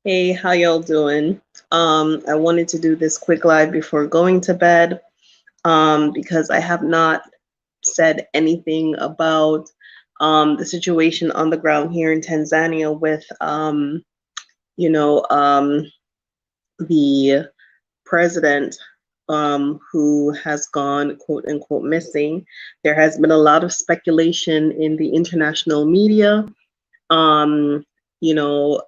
Hey, how y'all doing? I wanted to do this quick live before going to bed, because I have not said anything about the situation on the ground here in Tanzania with you know, um, the president who has gone quote unquote missing. There has been a lot of speculation in the international media, um, you know,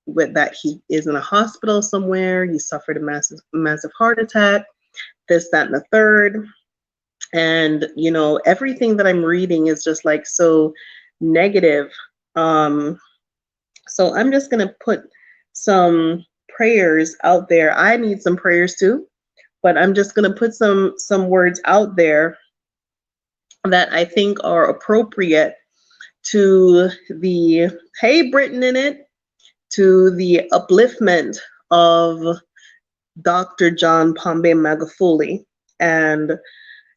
with that he is in a hospital somewhere. He suffered a massive heart attack, this, that, and the third. And, everything that I'm reading is just like so negative. Um, so I'm just going to put some prayers out there. I need some prayers too, but I'm just going to put some words out there that I think are appropriate to the, hey, Britain in it, to the upliftment of Dr. John Pombe Magufuli. And,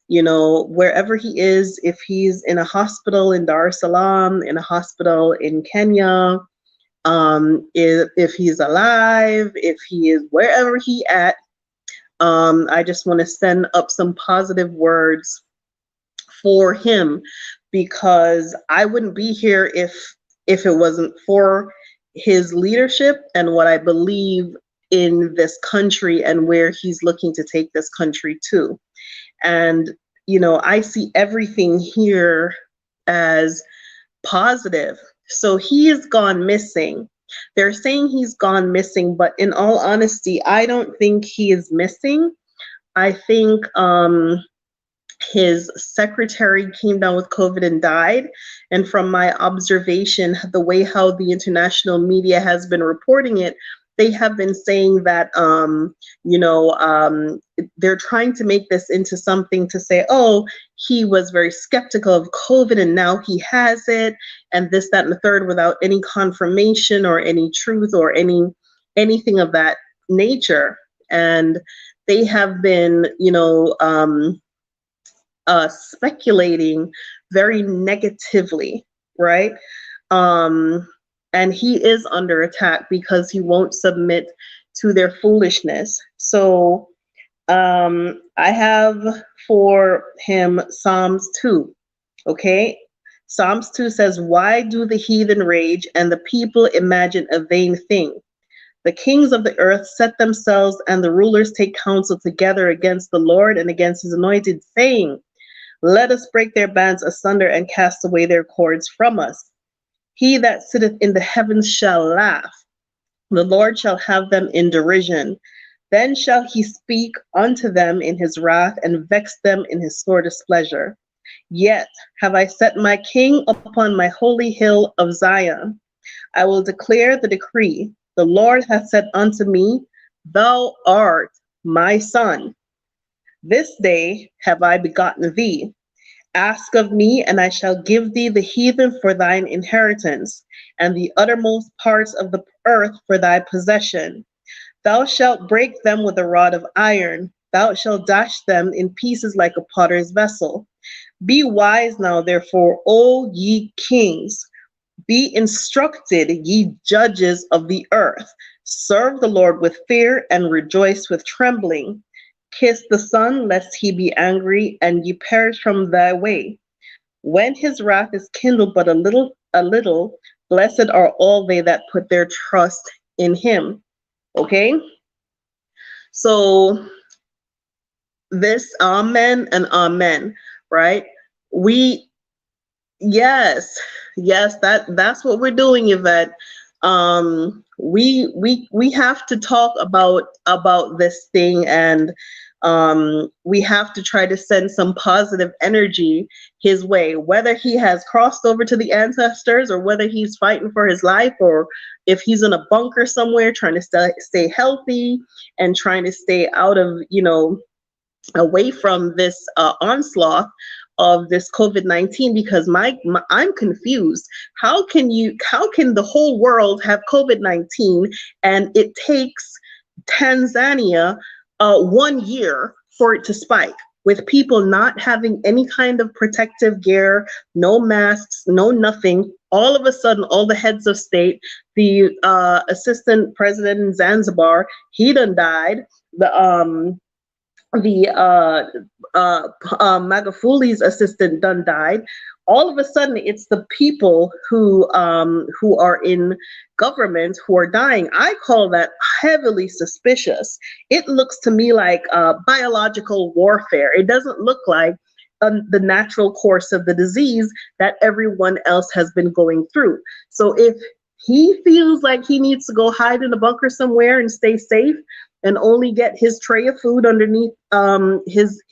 wherever he is, if he's in a hospital in Dar es Salaam, in a hospital in Kenya, if he's alive, if he is wherever he at, I just want to send up some positive words for him, because I wouldn't be here if it wasn't for his leadership and what I believe in this country and where he's looking to take this country to. And I see everything here as positive. So he has gone missing. They're saying he's gone missing, but in all honesty, I don't think he is missing. I think his secretary came down with COVID and died. And from my observation, the way how the international media has been reporting it, they have been saying that, they're trying to make this into something to say, oh, he was very skeptical of COVID and now he has it, and this, that, and the third, without any confirmation or any truth or anything of that nature. And they have been, speculating very negatively, right? And he is under attack because he won't submit to their foolishness. So I have for him Psalms 2, okay? Psalms 2 says, why do the heathen rage and the people imagine a vain thing? The kings of the earth set themselves and the rulers take counsel together against the Lord and against his anointed, saying, let us break their bands asunder and cast away their cords from us. He that sitteth in the heavens shall laugh. The Lord shall have them in derision. Then shall he speak unto them in his wrath and vex them in his sore displeasure. Yet have I set my king upon my holy hill of Zion. I will declare the decree. The Lord hath said unto me, thou art my son. This day have I begotten thee. Ask of me, and I shall give thee the heathen for thine inheritance, and the uttermost parts of the earth for thy possession. Thou shalt break them with a rod of iron. Thou shalt dash them in pieces like a potter's vessel. Be wise now, therefore, O ye kings. Be instructed, ye judges of the earth. Serve the Lord with fear and rejoice with trembling. Kiss the Son, lest he be angry, and ye perish from thy way. When his wrath is kindled but a little, blessed are all they that put their trust in him. Okay? So this amen and amen, right? Yes, that's what we're doing, Yvette. We have to talk about this thing, and we have to try to send some positive energy his way, whether he has crossed over to the ancestors or whether he's fighting for his life, or if he's in a bunker somewhere trying to stay healthy and trying to stay out of, away from this onslaught of this COVID-19, because I'm confused. How can the whole world have COVID-19 and it takes Tanzania 1 year for it to spike? with people not having any kind of protective gear, no masks, no nothing. All of a sudden, all the heads of state, the assistant president in Zanzibar, he done died. The Magafuli's assistant done died. All of a sudden, it's the people who are in government who are dying. I call that heavily suspicious. It looks to me like biological warfare. It doesn't look like the natural course of the disease that everyone else has been going through. So if he feels like he needs to go hide in a bunker somewhere and stay safe, and only get his tray of food underneath his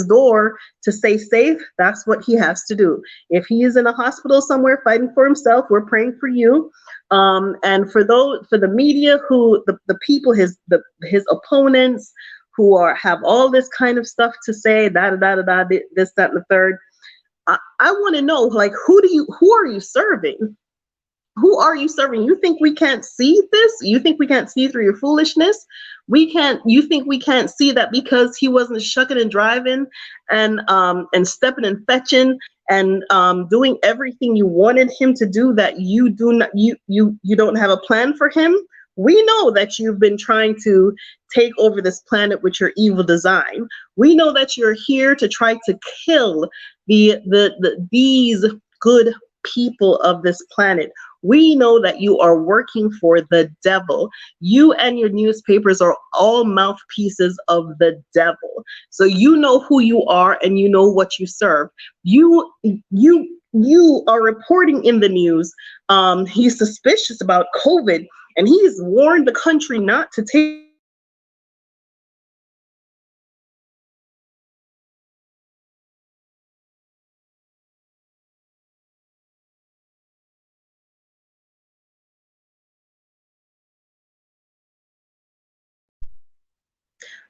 door to stay safe, that's what he has to do. If he is in a hospital somewhere fighting for himself, we're praying for you. And for the media, who the people, his opponents, who have all this kind of stuff to say, this, that, and the third. I want to know, like, who are you serving? Who are you serving? You think we can't see this? You think we can't see through your foolishness? You think we can't see that because he wasn't shucking and driving and stepping and fetching and doing everything you wanted him to do, that you don't have a plan for him? We know that you've been trying to take over this planet with your evil design. We know that you're here to try to kill these good people of this planet. We know that you are working for the devil. You and your newspapers are all mouthpieces of the devil. So you know who you are and you know what you serve. You are reporting in the news. He's suspicious about COVID, and he's warned the country not to take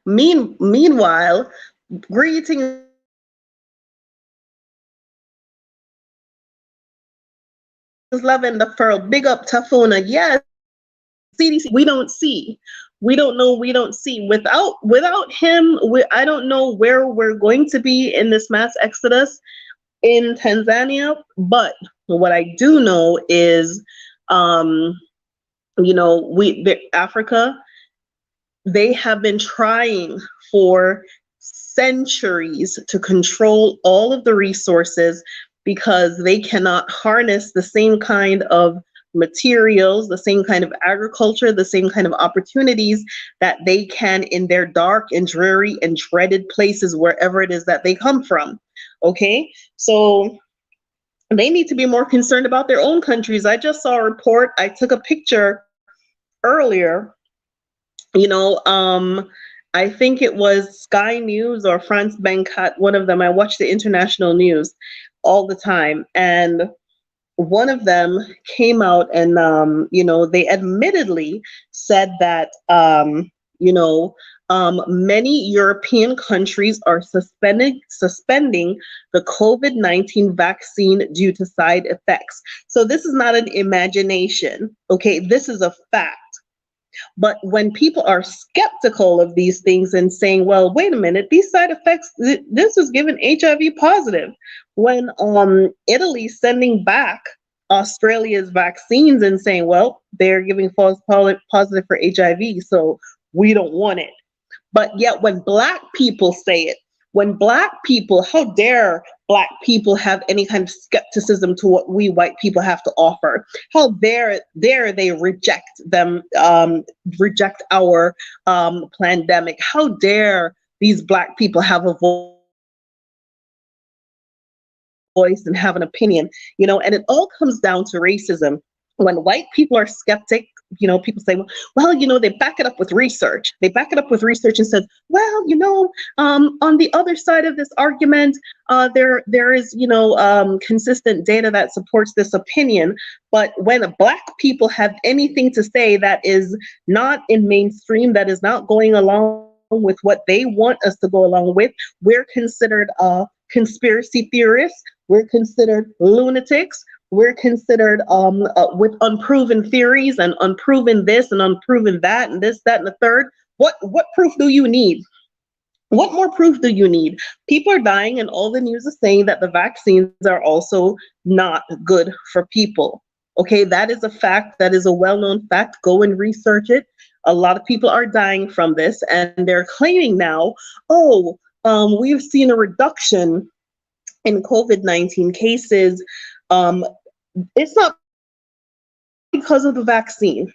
Meanwhile, greetings, love and the furl. Big up Tafuna. Yes, CDC. We don't see. We don't know. We don't see. Without him, I don't know where we're going to be in this mass exodus in Tanzania. But what I do know is, Africa, they have been trying for centuries to control all of the resources because they cannot harness the same kind of materials, the same kind of agriculture, the same kind of opportunities that they can in their dark and dreary and dreaded places, wherever it is that they come from. Okay, so they need to be more concerned about their own countries. I just saw a report. I took a picture earlier. I think it was Sky News or France 24, one of them. I watch the international news all the time, and one of them came out and they admittedly said that many European countries are suspending the COVID-19 vaccine due to side effects. So this is not an imagination, okay? This is a fact. But when people are skeptical of these things and saying, well, wait a minute, these side effects, this was given HIV positive. When Italy's sending back Australia's vaccines and saying, well, they're giving false positive for HIV, so we don't want it. But yet when Black people say it, how dare Black people have any kind of skepticism to what we white people have to offer? How dare they reject our pandemic? How dare these Black people have a voice and have an opinion? And it all comes down to racism. When white people are skeptic, people say, well, they back it up with research. They back it up with research and says, well, on the other side of this argument, there is, consistent data that supports this opinion. But when Black people have anything to say that is not in mainstream, that is not going along with what they want us to go along with, we're considered conspiracy theorists. We're considered lunatics. We're considered with unproven theories and unproven this and unproven that and this, that, and the third. What proof do you need? What more proof do you need? People are dying, and all the news is saying that the vaccines are also not good for people. Okay, that is a fact. That is a well known fact. Go and research it. A lot of people are dying from this, and they're claiming now, oh, we've seen a reduction in COVID-19 cases. Um, it's not because of the vaccine.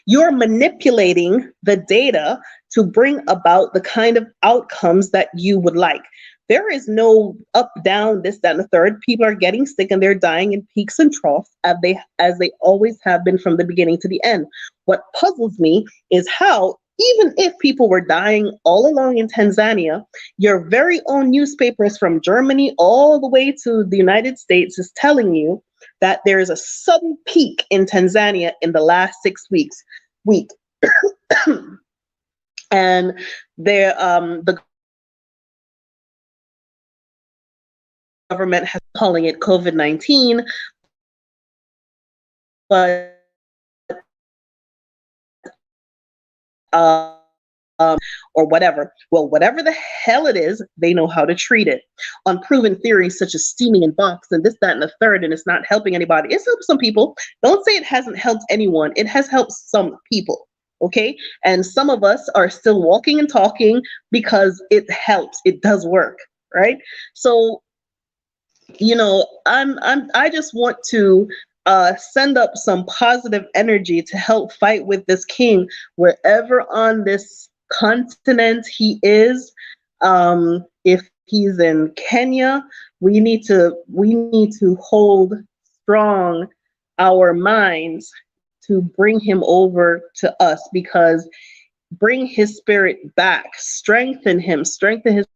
You're manipulating the data to bring about the kind of outcomes that you would like. There is no up, down, this, that, and the third. People are getting sick and they're dying in peaks and troughs as they always have been from the beginning to the end. What puzzles me is how, even if people were dying all along in Tanzania, your very own newspapers from Germany all the way to the United States is telling you that there is a sudden peak in Tanzania in the last 6 weeks. Week. And the government has calling it COVID-19, but um, or whatever. Well, whatever the hell it is, they know how to treat it. Unproven theories such as steaming in box and this, that, and the third, and it's not helping anybody. It's helped some people. Don't say it hasn't helped anyone. It has helped some people. Okay, and some of us are still walking and talking because it helps. It does work, right? So I just want to send up some positive energy to help fight with this king wherever on this continent he is. If he's in Kenya, we need to hold strong our minds to bring him over to us, because bring his spirit back, strengthen his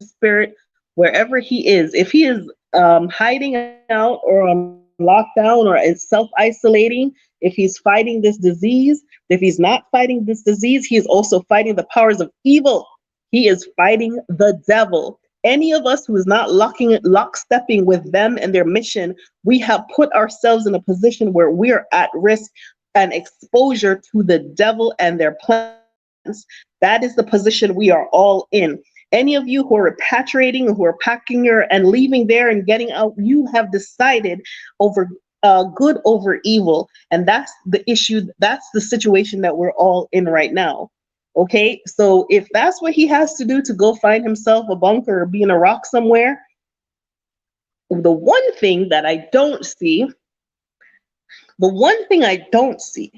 spirit wherever he is. If he is hiding out or on lockdown or is self-isolating, if he's fighting this disease, if he's not fighting this disease, he is also fighting the powers of evil. He is fighting the devil. Any of us who is not lockstepping with them and their mission, we have put ourselves in a position where we are at risk and exposure to the devil and their plans. That is the position we are all in. Any of you who are repatriating, who are packing your and leaving there and getting out, you have decided over good over evil, and that's the issue. That's the situation that we're all in right now. Okay, so if that's what he has to do to go find himself a bunker or be in a rock somewhere, the one thing that I don't see, the one thing I don't see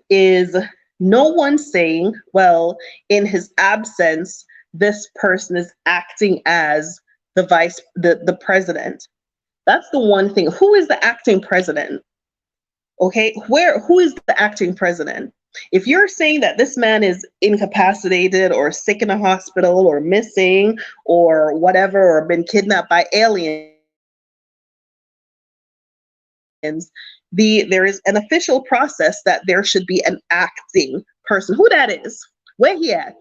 is no one saying, well, in his absence, this person is acting as the president. That's the one thing. Who is the acting president? Okay, who is the acting president? If you're saying that this man is incapacitated or sick in a hospital or missing or whatever, or been kidnapped by aliens, there is an official process that there should be an acting person. Who that is? Where he at?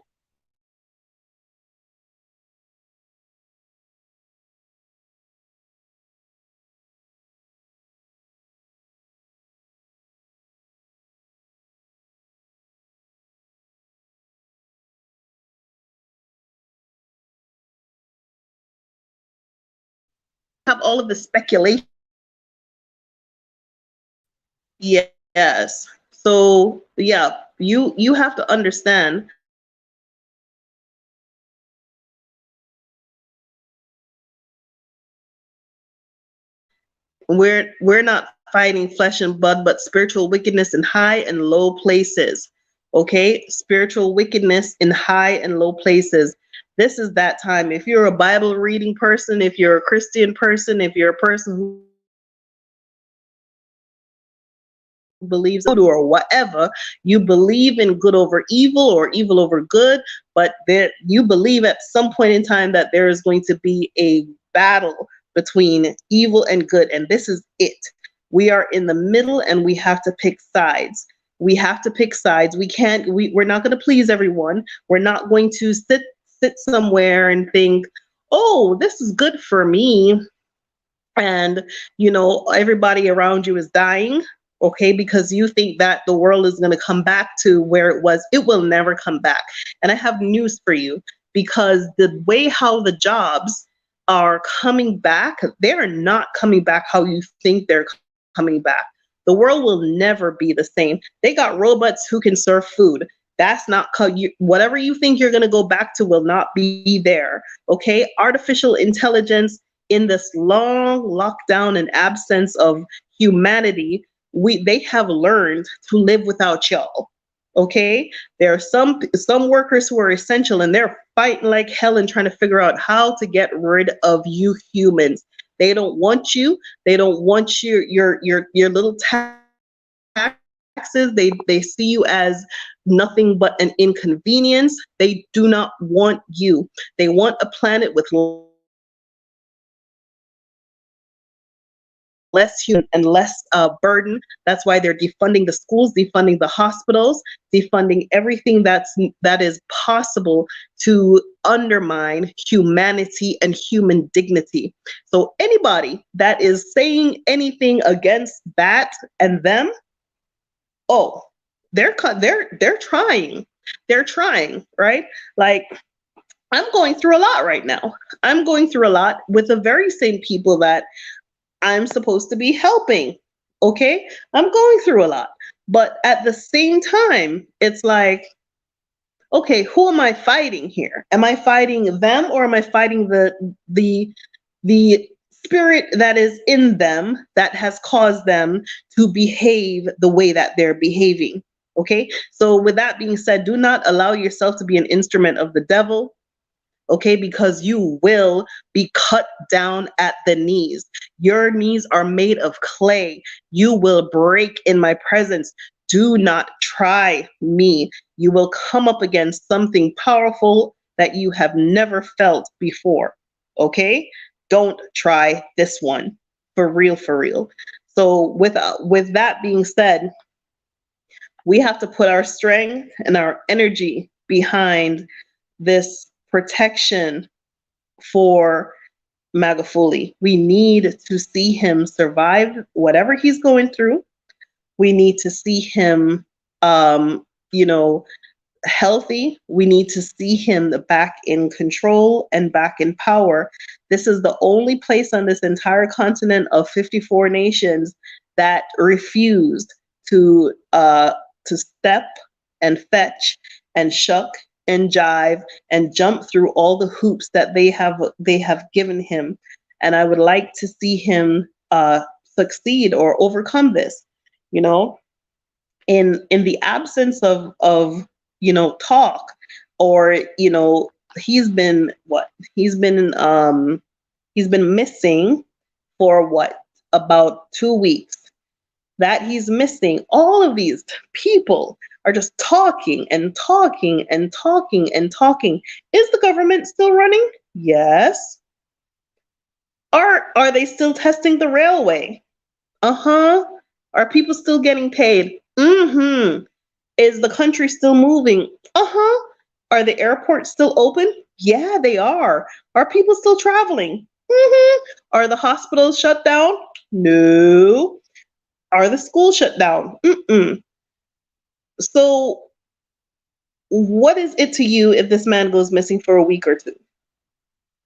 Have all of the speculation. Yes. So yeah, you have to understand, we're not fighting flesh and blood, but spiritual wickedness in high and low places. Okay, spiritual wickedness in high and low places. This is that time. If you're a Bible reading person, if you're a Christian person, if you're a person who believes or whatever, you believe in good over evil or evil over good, but there you believe at some point in time that there is going to be a battle between evil and good, and this is it. We are in the middle and we have to pick sides. We have to pick sides. We're not going to please everyone. We're not going to sit somewhere and think, oh, this is good for me, and everybody around you is dying, okay, because you think that the world is going to come back to where it was. It will never come back. And I have news for you. because the way how the jobs are coming back, they're not coming back how you think they're coming back. The world will never be the same. They got robots who can serve food. That's not whatever you think you're going to go back to will not be there. Okay, artificial intelligence, in this long lockdown and absence of humanity, they have learned to live without y'all. Okay, there are some workers who are essential, and they're fighting like hell and trying to figure out how to get rid of you humans. They don't want you. They don't want your little taxes. They see you as nothing but an inconvenience. They do not want you. They want a planet with less human and less burden. That's why they're defunding the schools, defunding the hospitals, defunding everything that is possible to undermine humanity and human dignity. So anybody that is saying anything against that and them, oh, they're trying. They're trying, right? Like, I'm going through a lot right now. I'm going through a lot with the very same people that I'm supposed to be helping. Okay? I'm going through a lot. But at the same time, it's like, okay, who am I fighting here? Am I fighting them, or am I fighting the spirit that is in them that has caused them to behave the way that they're behaving? Okay? So with that being said, do not allow yourself to be an instrument of the devil. Okay, because you will be cut down at the knees. Your knees are made of clay. You will break in my presence. Do not try me. You will come up against something powerful that you have never felt before. Okay, don't try this one, for real, for real. So with that being said, we have to put our strength and our energy behind this protection for Magufuli. We need to see him survive whatever he's going through. We need to see him, you know, healthy. We need to see him back in control and back in power. This is the only place on this entire continent of 54 nations that refused to step and fetch and shuck and jive and jump through all the hoops that they have given him. And I would like to see him succeed or overcome this. You know, in the absence of talk, or he's been missing for what, about 2 weeks. That he's missing, all of these people are just talking and talking and talking and talking. Is the government still running? Yes. Are they still testing the railway? Uh-huh. Are people still getting paid? Mm-hmm. Is the country still moving? Uh-huh. Are the airports still open? Yeah, they are. Are people still traveling? Mm-hmm. Are the hospitals shut down? No. Are the schools shut down? Mm-mm. So what is it to you if this man goes missing for a week or two?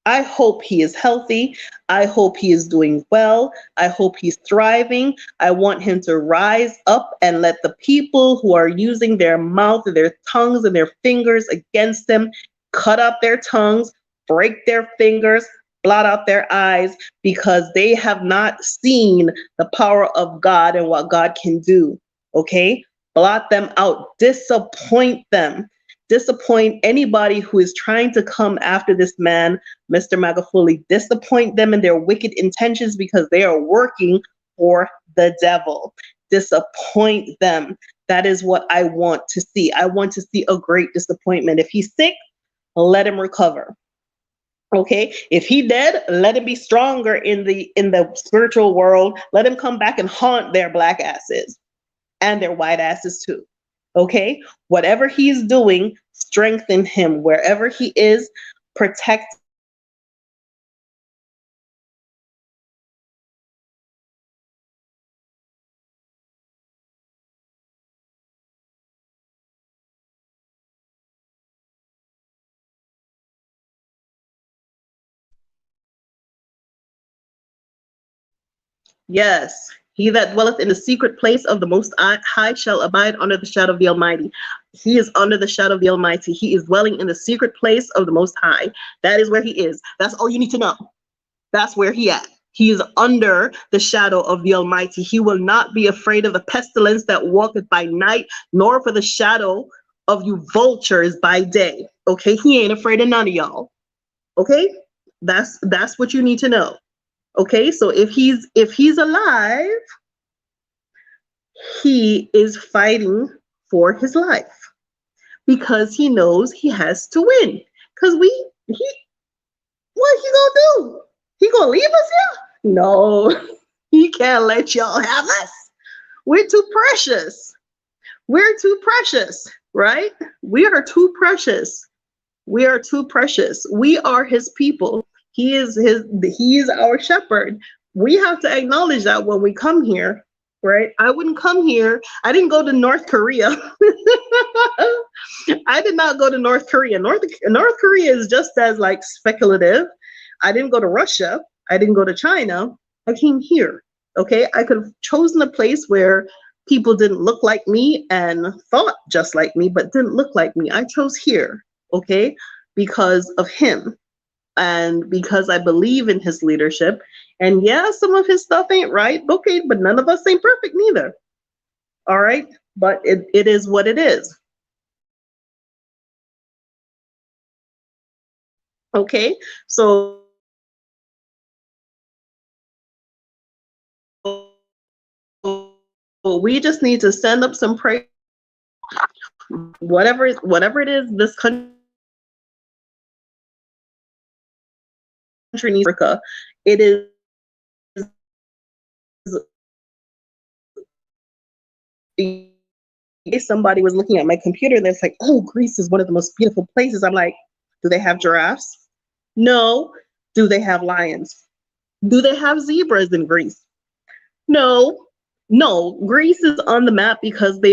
I hope he is healthy. I hope he is doing well. I hope he's thriving. I want him to rise up and let the people who are using their mouth and their tongues and their fingers against him cut out their tongues, break their fingers, blot out their eyes, because they have not seen the power of God and what God can do. Okay? Blot them out. Disappoint them. Disappoint anybody who is trying to come after this man, Mr. Magufuli. Disappoint them in their wicked intentions, because they are working for the devil. Disappoint them. That is what I want to see. I want to see a great disappointment. If he's sick, let him recover. Okay, if he dead, let him be stronger in the spiritual world. Let him come back and haunt their black asses and their white asses too. Okay, whatever he's doing, strengthen him wherever he is. Protect Yes. He that dwelleth in the secret place of the Most High shall abide under the shadow of the Almighty. He is under the shadow of the Almighty. He is dwelling in the secret place of the Most High. That is where he is. That's all you need to know. That's where he at. He is under the shadow of the Almighty. He will not be afraid of the pestilence that walketh by night, nor for the shadow of you vultures by day. Okay, he ain't afraid of none of y'all. Okay, that's what you need to know. Okay, so if he's alive, he is fighting for his life because he knows he has to win. Because he what he gonna do? He gonna leave us here? No, he can't let y'all have us. We're too precious. We're too precious, right? We are too precious. We are too precious. We are his people. He is our shepherd. We have to acknowledge that when we come here, right? I wouldn't come here. I didn't go to North Korea. I did not go to North Korea. North Korea is just as like speculative. I didn't go to Russia. I didn't go to China. I came here. Okay, I could have chosen a place where people didn't look like me and thought just like me, but didn't look like me. I chose here, okay, because of him and because I believe in his leadership. And yeah, some of his stuff ain't right, okay, but none of us ain't perfect neither. All right, but it is what it is. Okay, so we just need to send up some prayer, whatever it is this country needs. Africa, it is somebody was looking at my computer and it's like, oh, Greece is one of the most beautiful places. I'm like, do they have giraffes? No. Do they have lions? Do they have zebras in Greece? No. No, Greece is on the map because they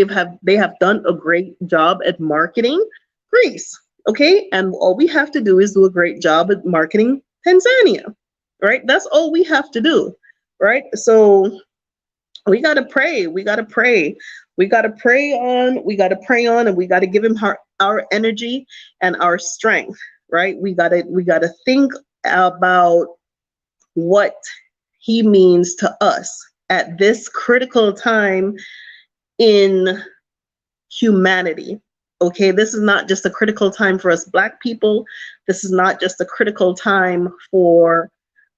have done a great job at marketing Greece. Okay? And all we have to do is do a great job at marketing Tanzania. Right? That's all we have to do. Right? So we got to pray. We got to pray. We got to pray on. We got to pray on, and we got to give him our energy and our strength. Right? We got to think about what he means to us at this critical time in humanity. Okay, this is not just a critical time for us Black people. This is not just a critical time for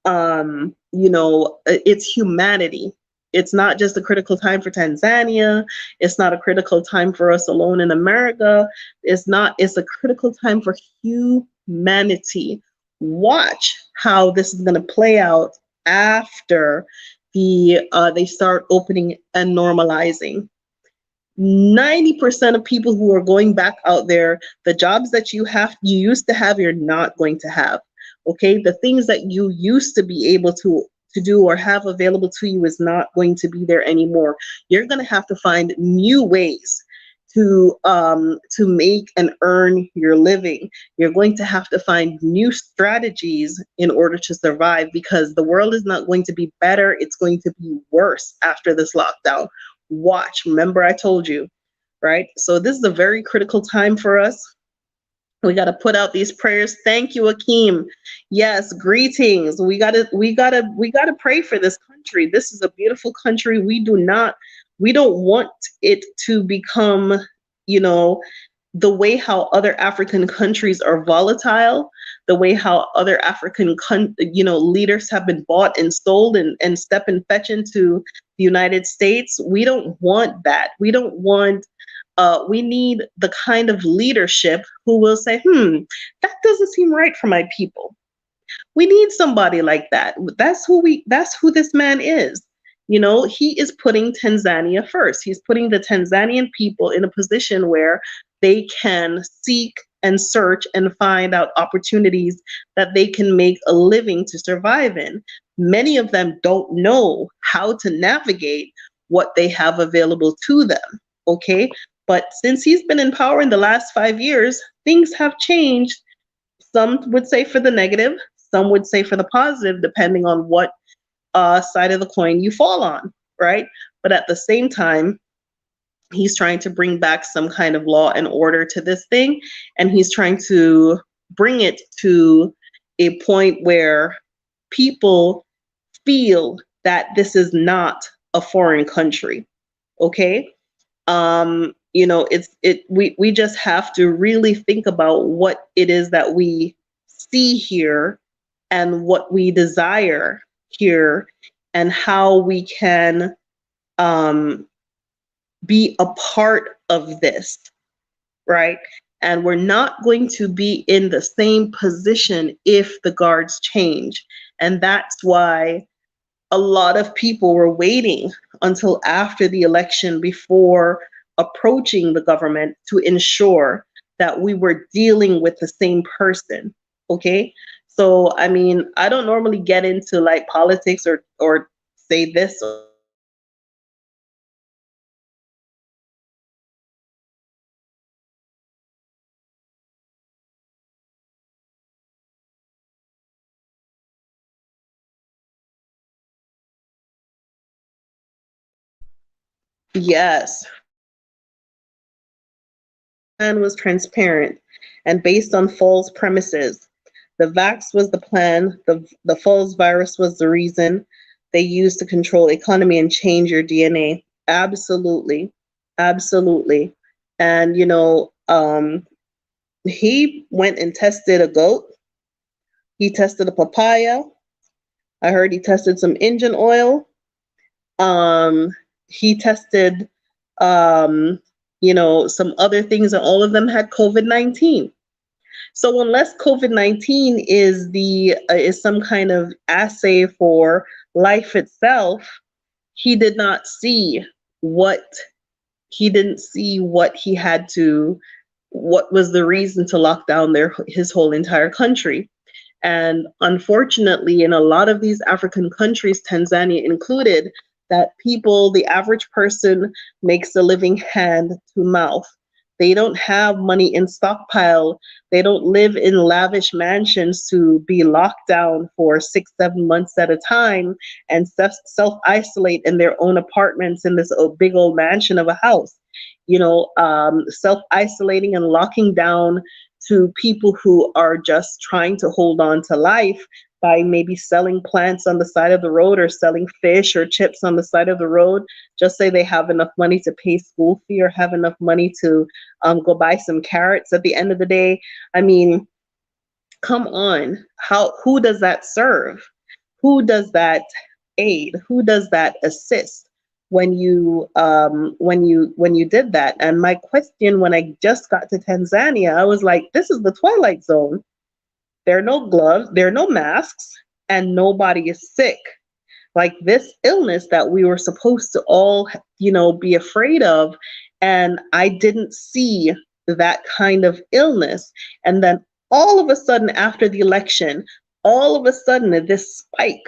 it's humanity. It's not just a critical time for Tanzania. It's not a critical time for us alone in America. It's a critical time for humanity. Watch how this is going to play out after they start opening and normalizing. 90% of people who are going back out there, the jobs that you used to have, you're not going to have. Okay, the things that you used to be able to do or have available to you is not going to be there anymore. You're going to have to find new ways to make and earn your living. You're going to have to find new strategies in order to survive, because the world is not going to be better. It's going to be worse after this lockdown. Watch. Remember, I told you, right? So this is a very critical time for us. We got to put out these prayers. Thank you, Akeem. Yes, greetings. We gotta pray for this country. This is a beautiful country. We don't want it to become, the way how other African countries are volatile, the way how other African leaders have been bought and sold and step and fetch into the United States. We don't want that. We don't want we need the kind of leadership who will say, that doesn't seem right for my people. We need somebody like that. That's who this man is. He is putting Tanzania first. He's putting the Tanzanian people in a position where they can seek and search and find out opportunities that they can make a living to survive in. Many of them don't know how to navigate what they have available to them. Okay. But since he's been in power in the last 5 years, things have changed. Some would say for the negative, some would say for the positive, depending on what side of the coin you fall on, right? But at the same time, he's trying to bring back some kind of law and order to this thing, and he's trying to bring it to a point where people feel that this is not a foreign country. Okay? We just have to really think about what it is that we see here and what we desire here, and how we can be a part of this, right? And we're not going to be in the same position if the guards change. And that's why a lot of people were waiting until after the election before approaching the government to ensure that we were dealing with the same person. Okay? So, I mean, I don't normally get into like politics or say this or yes, plan was transparent and based on false premises. The vax was the plan, the false virus was the reason they used to control economy and change your DNA. Absolutely. Absolutely. And he went and tested a goat. He tested a papaya. I heard he tested some engine oil. Um, he tested some other things, and all of them had COVID-19. So unless COVID-19 is some kind of assay for life itself, he did not see what he didn't see what was the reason to lock down his whole entire country. And unfortunately, in a lot of these African countries, Tanzania included, that the average person makes a living hand to mouth. They don't have money in stockpile. They don't live in lavish mansions to be locked down for 6, 7 months at a time and self-isolate in their own apartments in this big old mansion of a house. Self-isolating and locking down to people who are just trying to hold on to life by maybe selling plants on the side of the road or selling fish or chips on the side of the road. Just say they have enough money to pay school fee or have enough money to go buy some carrots at the end of the day. I mean, come on. Who does that serve? Who does that aid? Who does that assist when you did that? And my question when I just got to Tanzania, I was like, this is the Twilight Zone. There are no gloves, there are no masks, and nobody is sick. Like this illness that we were supposed to all, be afraid of. And I didn't see that kind of illness. And then all of a sudden after the election, all of a sudden this spike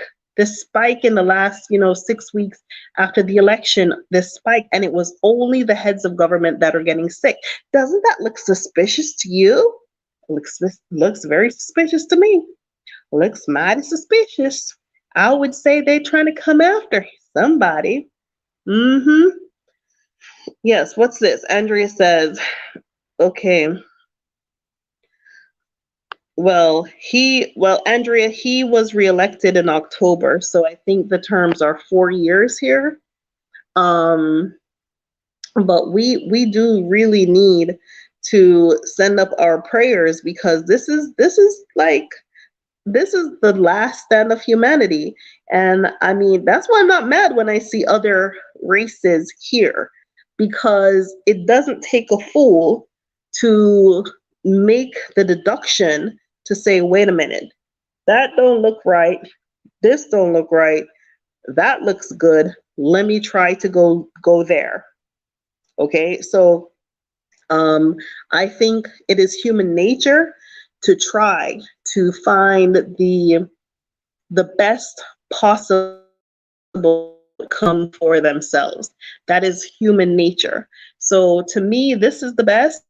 in the last, 6 weeks after the election, this spike, and it was only the heads of government that are getting sick. Doesn't that look suspicious to you? Looks very suspicious to me. Looks mighty suspicious. I would say they're trying to come after somebody. Mm-hmm. Yes, what's this? Andrea says, okay. Andrea, he was reelected in October, so I think the terms are 4 years here. But we do really need to send up our prayers, because this is the last stand of humanity. And I mean, that's why I'm not mad when I see other races here, because it doesn't take a fool to make the deduction to say, wait a minute, that don't look right, this don't look right, that looks good, let me try to go there. Okay, so I think it is human nature to try to find the best possible outcome for themselves. That is human nature. So to me, this is the best.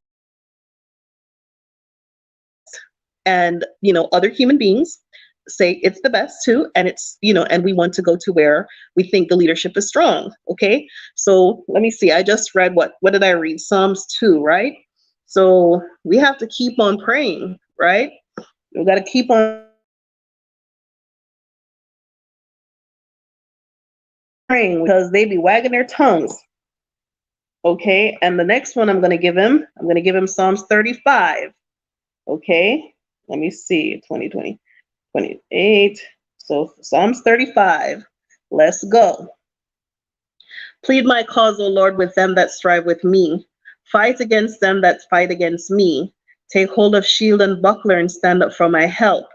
And other human beings say it's the best too, and it's, and we want to go to where we think the leadership is strong. Okay, so let me see. I just read what did I read? Psalms 2, right? So we have to keep on praying, right? We got to keep on praying because they be wagging their tongues. Okay, and the next one I'm going to give him Psalms 35. Okay, let me see, 2020, 28. So Psalms 35. Let's go. Plead my cause, O Lord, with them that strive with me. Fight against them that fight against me. Take hold of shield and buckler and stand up for my help.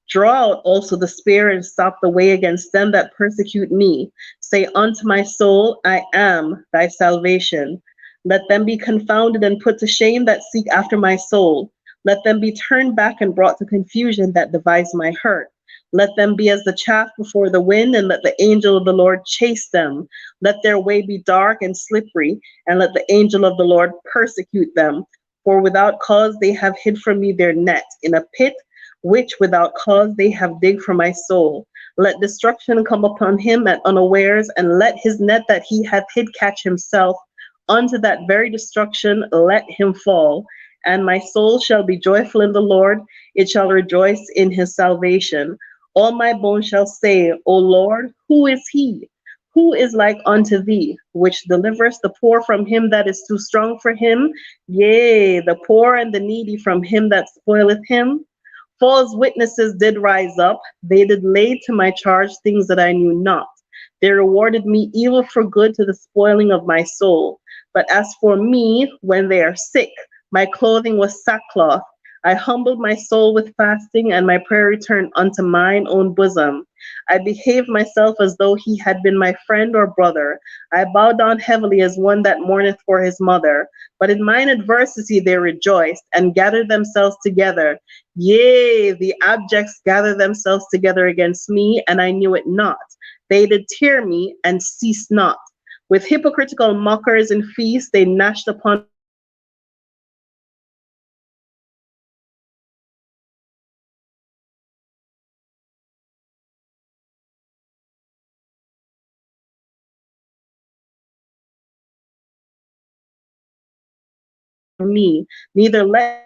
Draw out also the spear and stop the way against them that persecute me. Say unto my soul, I am thy salvation. Let them be confounded and put to shame that seek after my soul. Let them be turned back and brought to confusion that devise my hurt. Let them be as the chaff before the wind, and let the angel of the Lord chase them. Let their way be dark and slippery, and let the angel of the Lord persecute them. For without cause they have hid from me their net, in a pit which without cause they have digged for my soul. Let destruction come upon him at unawares, and let his net that he hath hid catch himself. Unto that very destruction let him fall. And my soul shall be joyful in the Lord, it shall rejoice in his salvation. All my bones shall say, O Lord, who is he? Who is like unto thee, which deliverest the poor from him that is too strong for him? Yea, the poor and the needy from him that spoileth him. False witnesses did rise up. They did lay to my charge things that I knew not. They rewarded me evil for good to the spoiling of my soul. But as for me, when they are sick, my clothing was sackcloth. I humbled my soul with fasting, and my prayer returned unto mine own bosom. I behaved myself as though he had been my friend or brother. I bowed down heavily as one that mourneth for his mother. But in mine adversity they rejoiced, and gathered themselves together. Yea, the abjects gathered themselves together against me, and I knew it not. They did tear me, and ceased not. With hypocritical mockers and feasts they gnashed upon me, neither let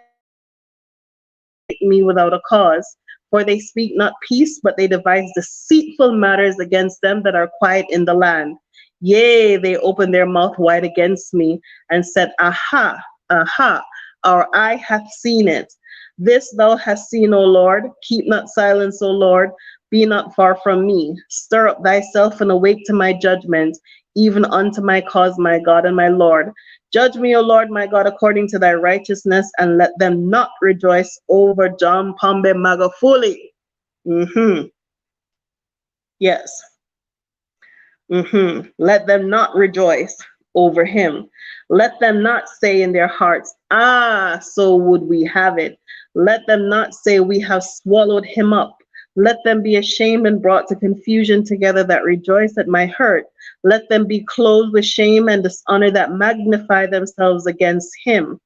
me without a cause. For they speak not peace, but they devise deceitful matters against them that are quiet in the land. Yea, they opened their mouth wide against me, and said, Aha, aha, our eye hath seen it. This thou hast seen, O Lord. Keep not silence, O Lord. Be not far from me. Stir up thyself and awake to my judgment, even unto my cause, my God and my Lord. Judge me, O Lord, my God, according to thy righteousness, and let them not rejoice over John Pombe Magufuli. Yes. Let them not rejoice over him. Let them not say in their hearts, Ah, so would we have it. Let them not say, We have swallowed him up. Let them be ashamed and brought to confusion together that rejoice at my hurt. Let them be clothed with shame and dishonor that magnify themselves against him.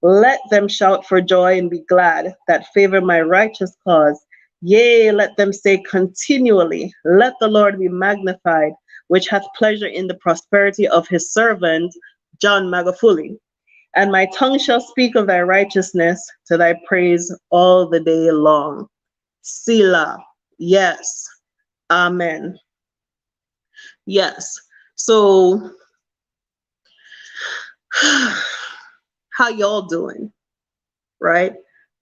Let them shout for joy and be glad that favor my righteous cause. Yea, let them say continually, Let the Lord be magnified, which hath pleasure in the prosperity of his servant, John Magufuli. And my tongue shall speak of thy righteousness to thy praise all the day long. Selah. Yes. Amen. Yes. So, how y'all doing? Right?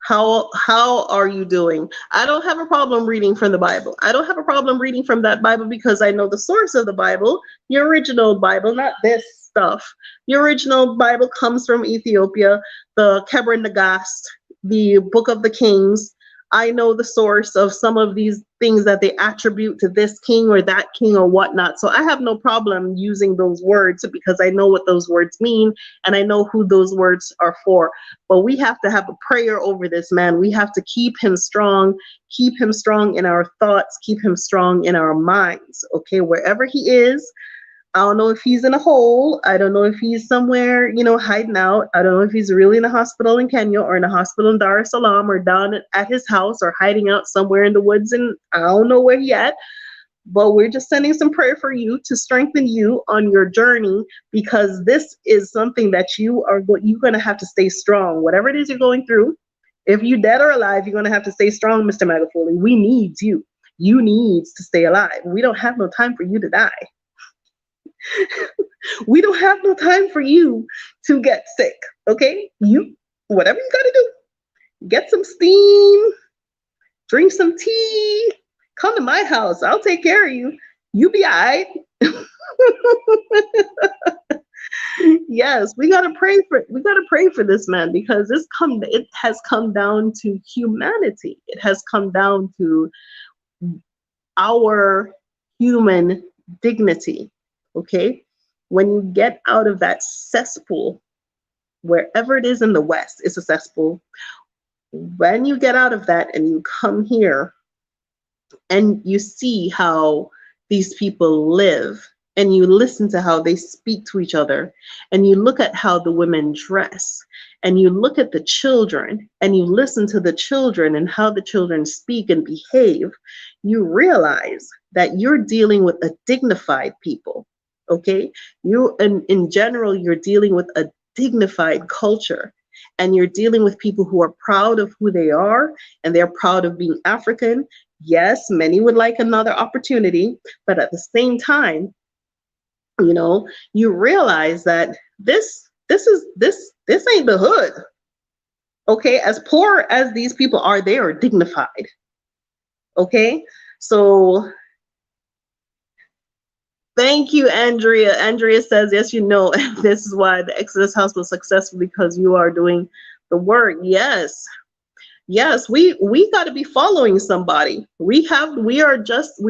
How are you doing? I don't have a problem reading from the Bible. I don't have a problem reading from that Bible because I know the source of the Bible, the original Bible, not this stuff. The original Bible comes from Ethiopia, the Kebra Nagast, the Book of the Kings. I know the source of some of these things that they attribute to this king or that king or whatnot. So I have no problem using those words because I know what those words mean and I know who those words are for. But we have to have a prayer over this man. We have to keep him strong in our thoughts, keep him strong in our minds. Okay, wherever he is, I don't know if he's in a hole. I don't know if he's somewhere, hiding out. I don't know if he's really in a hospital in Kenya or in a hospital in Dar es Salaam or down at his house or hiding out somewhere in the woods, and I don't know where he at. But we're just sending some prayer for you to strengthen you on your journey, because this is something that you're going to have to stay strong. Whatever it is you're going through, if you're dead or alive, you're going to have to stay strong, Mr. Magufuli. We need you. You need to stay alive. We don't have no time for you to die. We don't have no time for you to get sick. Okay? Whatever you got to do, get some steam, drink some tea, come to my house. I'll take care of you. You be all right. Yes, we gotta pray for this man, because it has come down to humanity. It has come down to our human dignity. Okay? When you get out of that cesspool, wherever it is in the West, it's a cesspool. When you get out of that and you come here and you see how these people live, and you listen to how they speak to each other, and you look at how the women dress, and you look at the children, and you listen to the children and how the children speak and behave, you realize that you're dealing with a dignified people. Okay? In general, you're dealing with a dignified culture, and you're dealing with people who are proud of who they are, and they're proud of being African. Yes, many would like another opportunity, but at the same time, you realize that this ain't the hood. Okay? As poor as these people are, they are dignified. Okay? So thank you, Andrea. Andrea says, yes, this is why the Exodus House was successful, because you are doing the work. Yes, we got to be following somebody. We are just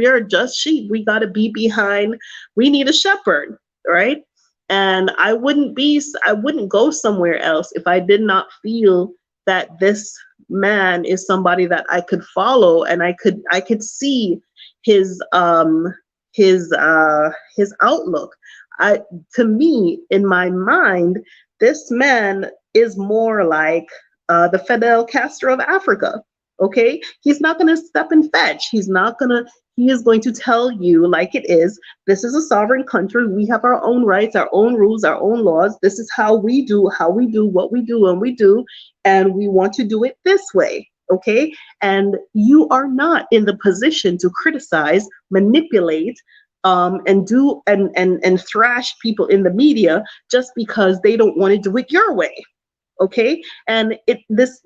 sheep. We got to be behind. We need a shepherd, right? And I wouldn't go somewhere else if I did not feel that this man is somebody that I could follow, and I could see his outlook. To me, in my mind, this man is more like the Fidel Castro of Africa. Okay? He's not going to step and fetch. He is going to tell you like it is. This is a sovereign country. We have our own rights, our own rules, our own laws. This is how we do what we do when we do, and we want to do it this way. Okay? And you are not in the position to criticize, manipulate, and thrash people in the media just because they don't want to do it your way. Okay? And this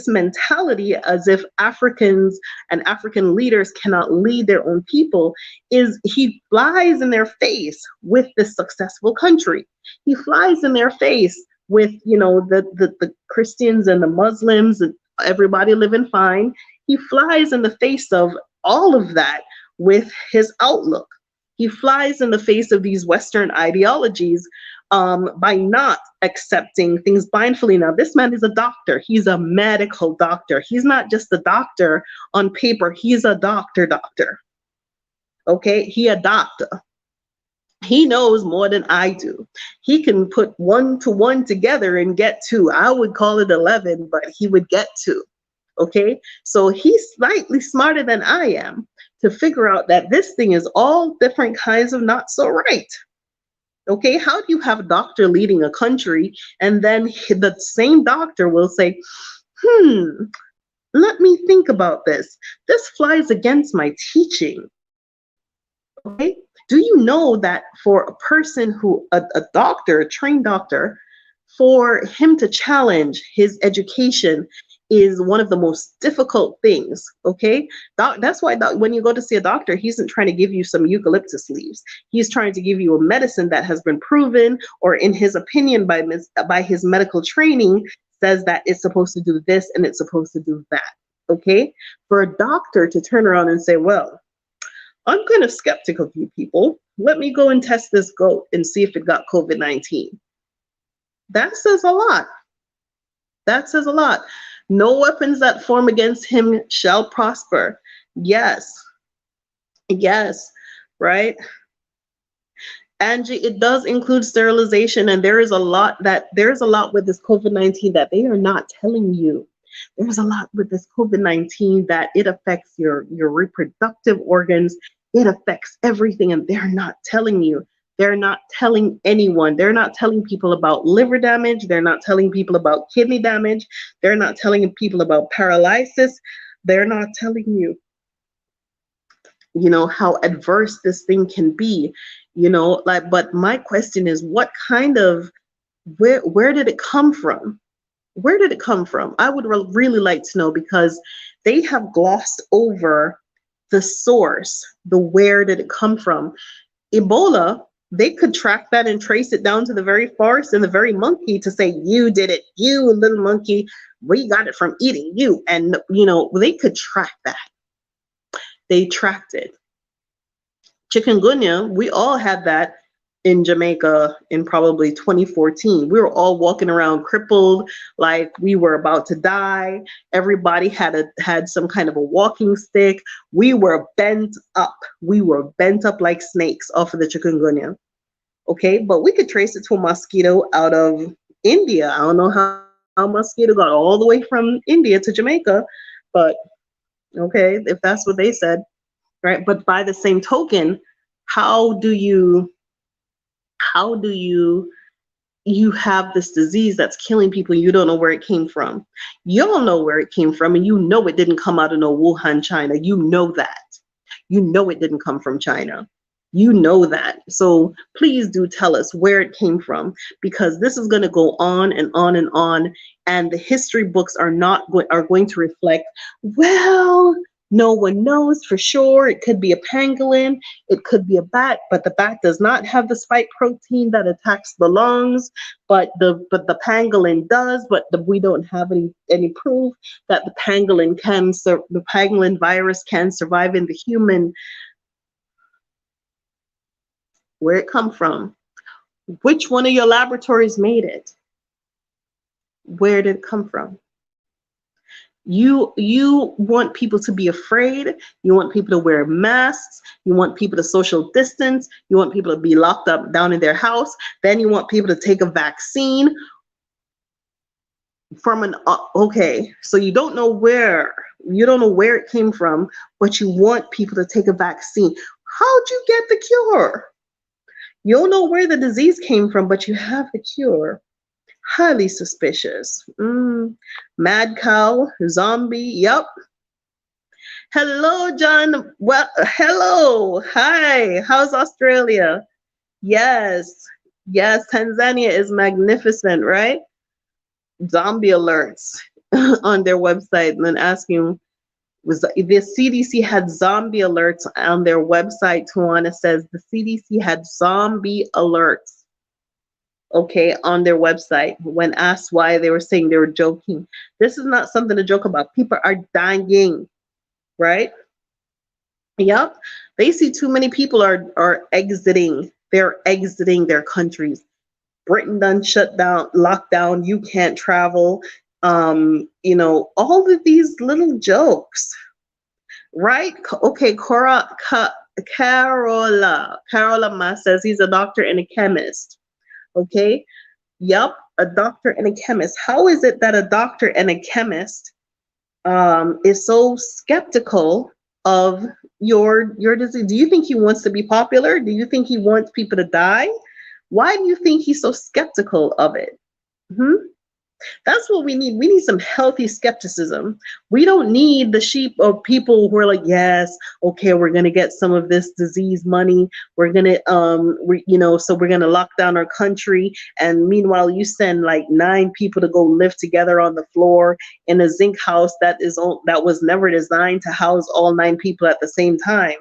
mentality as if Africans and African leaders cannot lead their own people, he flies in their face with this successful country. He flies in their face with the Christians and the Muslims and everybody living fine. He flies in the face of all of that with his outlook. He flies in the face of these Western ideologies by not accepting things mindfully. Now, this man is a doctor. He's a medical doctor. He's not just a doctor on paper. He's a doctor. Okay? He a doctor. He knows more than I do. He can put 1 to 1 together and get 2. I would call it 11, but he would get 2. Okay? So he's slightly smarter than I am to figure out that this thing is all different kinds of not so right. Okay? How do you have a doctor leading a country, and then the same doctor will say, let me think about this. This flies against my teaching. Okay? Do you know that for a person a doctor, a trained doctor, for him to challenge his education is one of the most difficult things, okay? That's why when you go to see a doctor, he isn't trying to give you some eucalyptus leaves. He's trying to give you a medicine that has been proven, or in his opinion, by his medical training, says that it's supposed to do this and it's supposed to do that, okay? For a doctor to turn around and say, well, I'm kind of skeptical of you people. Let me go and test this goat and see if it got COVID-19. That says a lot. That says a lot. No weapons that form against him shall prosper. Yes. Yes. Right? Angie, it does include sterilization, and there's a lot with this COVID-19 that they are not telling you. There's a lot with this COVID-19 that it affects your reproductive organs. It affects everything, and they're not telling you. They're not telling anyone. They're not telling people about liver damage. They're not telling people about kidney damage. They're not telling people about paralysis. They're not telling you, how adverse this thing can be, like, but my question is, what kind of, where did it come from? Where did it come from? I would really like to know, because they have glossed over the source, the where did it come from. Ebola, they could track that and trace it down to the very forest and the very monkey to say, you did it, you little monkey, we got it from eating you. And, they could track that. They tracked it. Chikungunya, we all had that in Jamaica in probably 2014. We were all walking around crippled, like we were about to die. Everybody had some kind of a walking stick. We were bent up. We were bent up like snakes off of the chikungunya. Okay, but we could trace it to a mosquito out of India. I don't know how mosquito got all the way from India to Jamaica, but okay, if that's what they said, right? But by the same token, how do you you have this disease that's killing people, you don't know where it came from? You don't know where it came from, and it didn't come out of no Wuhan, China. You know that. It didn't come from China. You know that. So please do tell us where it came from, because this is going to go on and on and on, and the history books are going to reflect, well, no one knows for sure. It could be a pangolin, it could be a bat, but the bat does not have the spike protein that attacks the lungs, but the pangolin does. But we don't have any proof that the pangolin virus can survive in the human. Where it come from? Which one of your laboratories made it? Where did it come from? You want people to be afraid. You want people to wear masks. You want people to social distance. You want people to be locked up down in their house. Then you want people to take a vaccine from okay, so you don't know where it came from, but you want people to take a vaccine. How'd you get the cure? You don't know where the disease came from, but you have the cure. Highly suspicious. Mad cow, zombie, yep. Hello, John. Well, hello. Hi. How's Australia? Yes. Yes, Tanzania is magnificent, right? Zombie alerts on their website, and then asking, the CDC had zombie alerts on their website. Tawana says the CDC had zombie alerts, okay, on their website. When asked why, they were saying they were joking. This is not something to joke about. People are dying, right? Yep. They see too many people are exiting. They're exiting their countries. Britain done shut down, locked down. You can't travel. All of these little jokes, right? Okay, Carola Ma says he's a doctor and a chemist. Okay, yep, a doctor and a chemist. How is it that a doctor and a chemist is so skeptical of your disease? Do you think he wants to be popular? Do you think he wants people to die? Why do you think he's so skeptical of it? That's what we need. We need some healthy skepticism. We don't need the sheep of people who are like, yes, okay, we're gonna get some of this disease money. We're gonna, so we're gonna lock down our country. And meanwhile, you send like 9 people to go live together on the floor in a zinc house that was never designed to house all 9 people at the same time,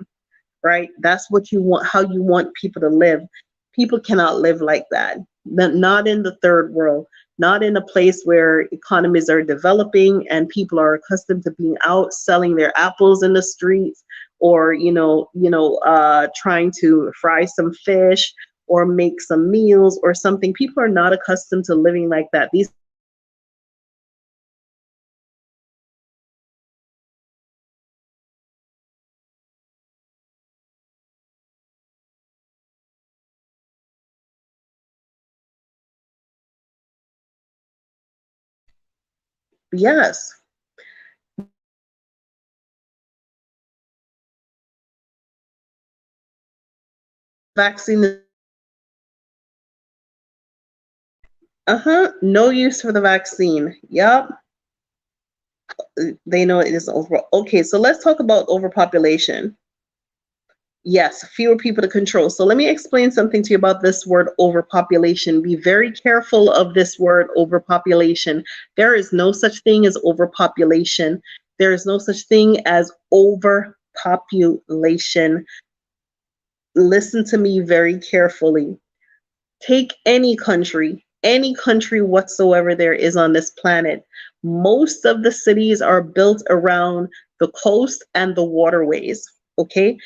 right? That's what you want. How you want people to live. People cannot live like that. Not in the third world. Not in a place where economies are developing and people are accustomed to being out selling their apples in the streets, or trying to fry some fish or make some meals or something. People are not accustomed to living like that. These Yes. Vaccine. No use for the vaccine. Yep. They know it is over. Okay, so let's talk about overpopulation. Yes, fewer people to control. So let me explain something to you about this word overpopulation. Be very careful of this word overpopulation. There is no such thing as overpopulation. There is no such thing as overpopulation. Listen to me very carefully. Take any country whatsoever there is on this planet. Most of the cities are built around the coast and the waterways. Okay,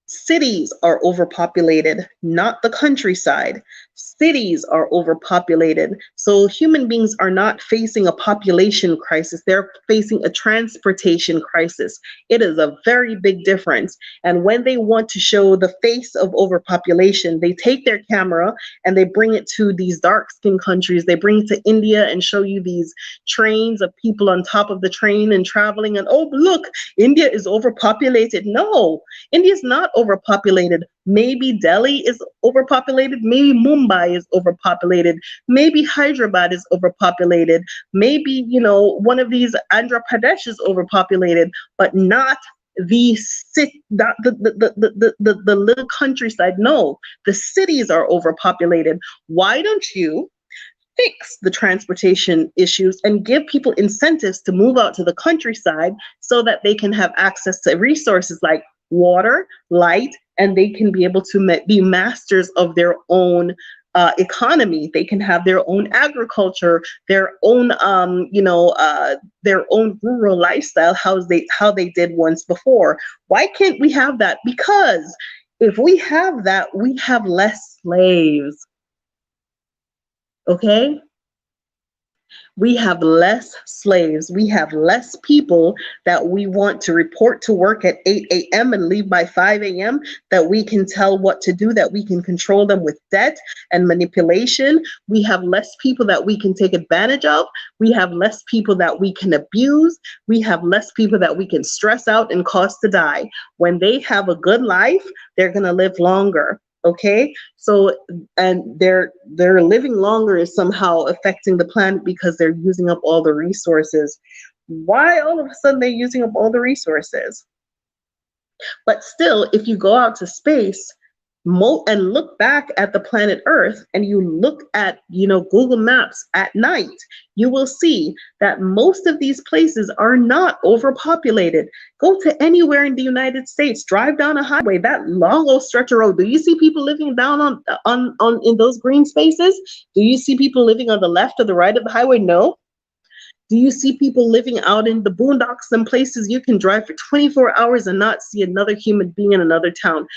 cities are overpopulated, not the countryside. Cities are overpopulated. So human beings are not facing a population crisis, they're facing a transportation crisis. It is a very big difference. And when they want to show the face of overpopulation, they take their camera and they bring it to these dark skinned countries. They bring it to India and show you these trains of people on top of the train and traveling. And oh, look, India is overpopulated. No, India is not overpopulated. Maybe Delhi is overpopulated. Maybe Mumbai is overpopulated. Maybe Hyderabad is overpopulated. Maybe, one of these Andhra Pradesh is overpopulated, but not the city, not the little countryside. No, the cities are overpopulated. Why don't you fix the transportation issues and give people incentives to move out to the countryside so that they can have access to resources like water, light, and they can be able to be masters of their own economy. They can have their own agriculture, their own, their own rural lifestyle, how they did once before. Why can't we have that? Because if we have that, we have less slaves. Okay? We have less slaves. We have less people that we want to report to work at 8 a.m. and leave by 5 a.m., that we can tell what to do, that we can control them with debt and manipulation. We have less people that we can take advantage of. We have less people that we can abuse. We have less people that we can stress out and cause to die. When they have a good life, they're going to live longer. Okay, so and they're living longer is somehow affecting the planet because they're using up all the resources. Why all of a sudden they're using up all the resources? But still, if you go out to space and look back at the planet Earth, and you look at Google Maps at night, you will see that most of these places are not overpopulated. Go to anywhere in the United States, drive down a highway, that long old stretch of road. Do you see people living down on in those green spaces? Do you see people living on the left or the right of the highway? No. Do you see people living out in the boondocks and places you can drive for 24 hours and not see another human being in another town?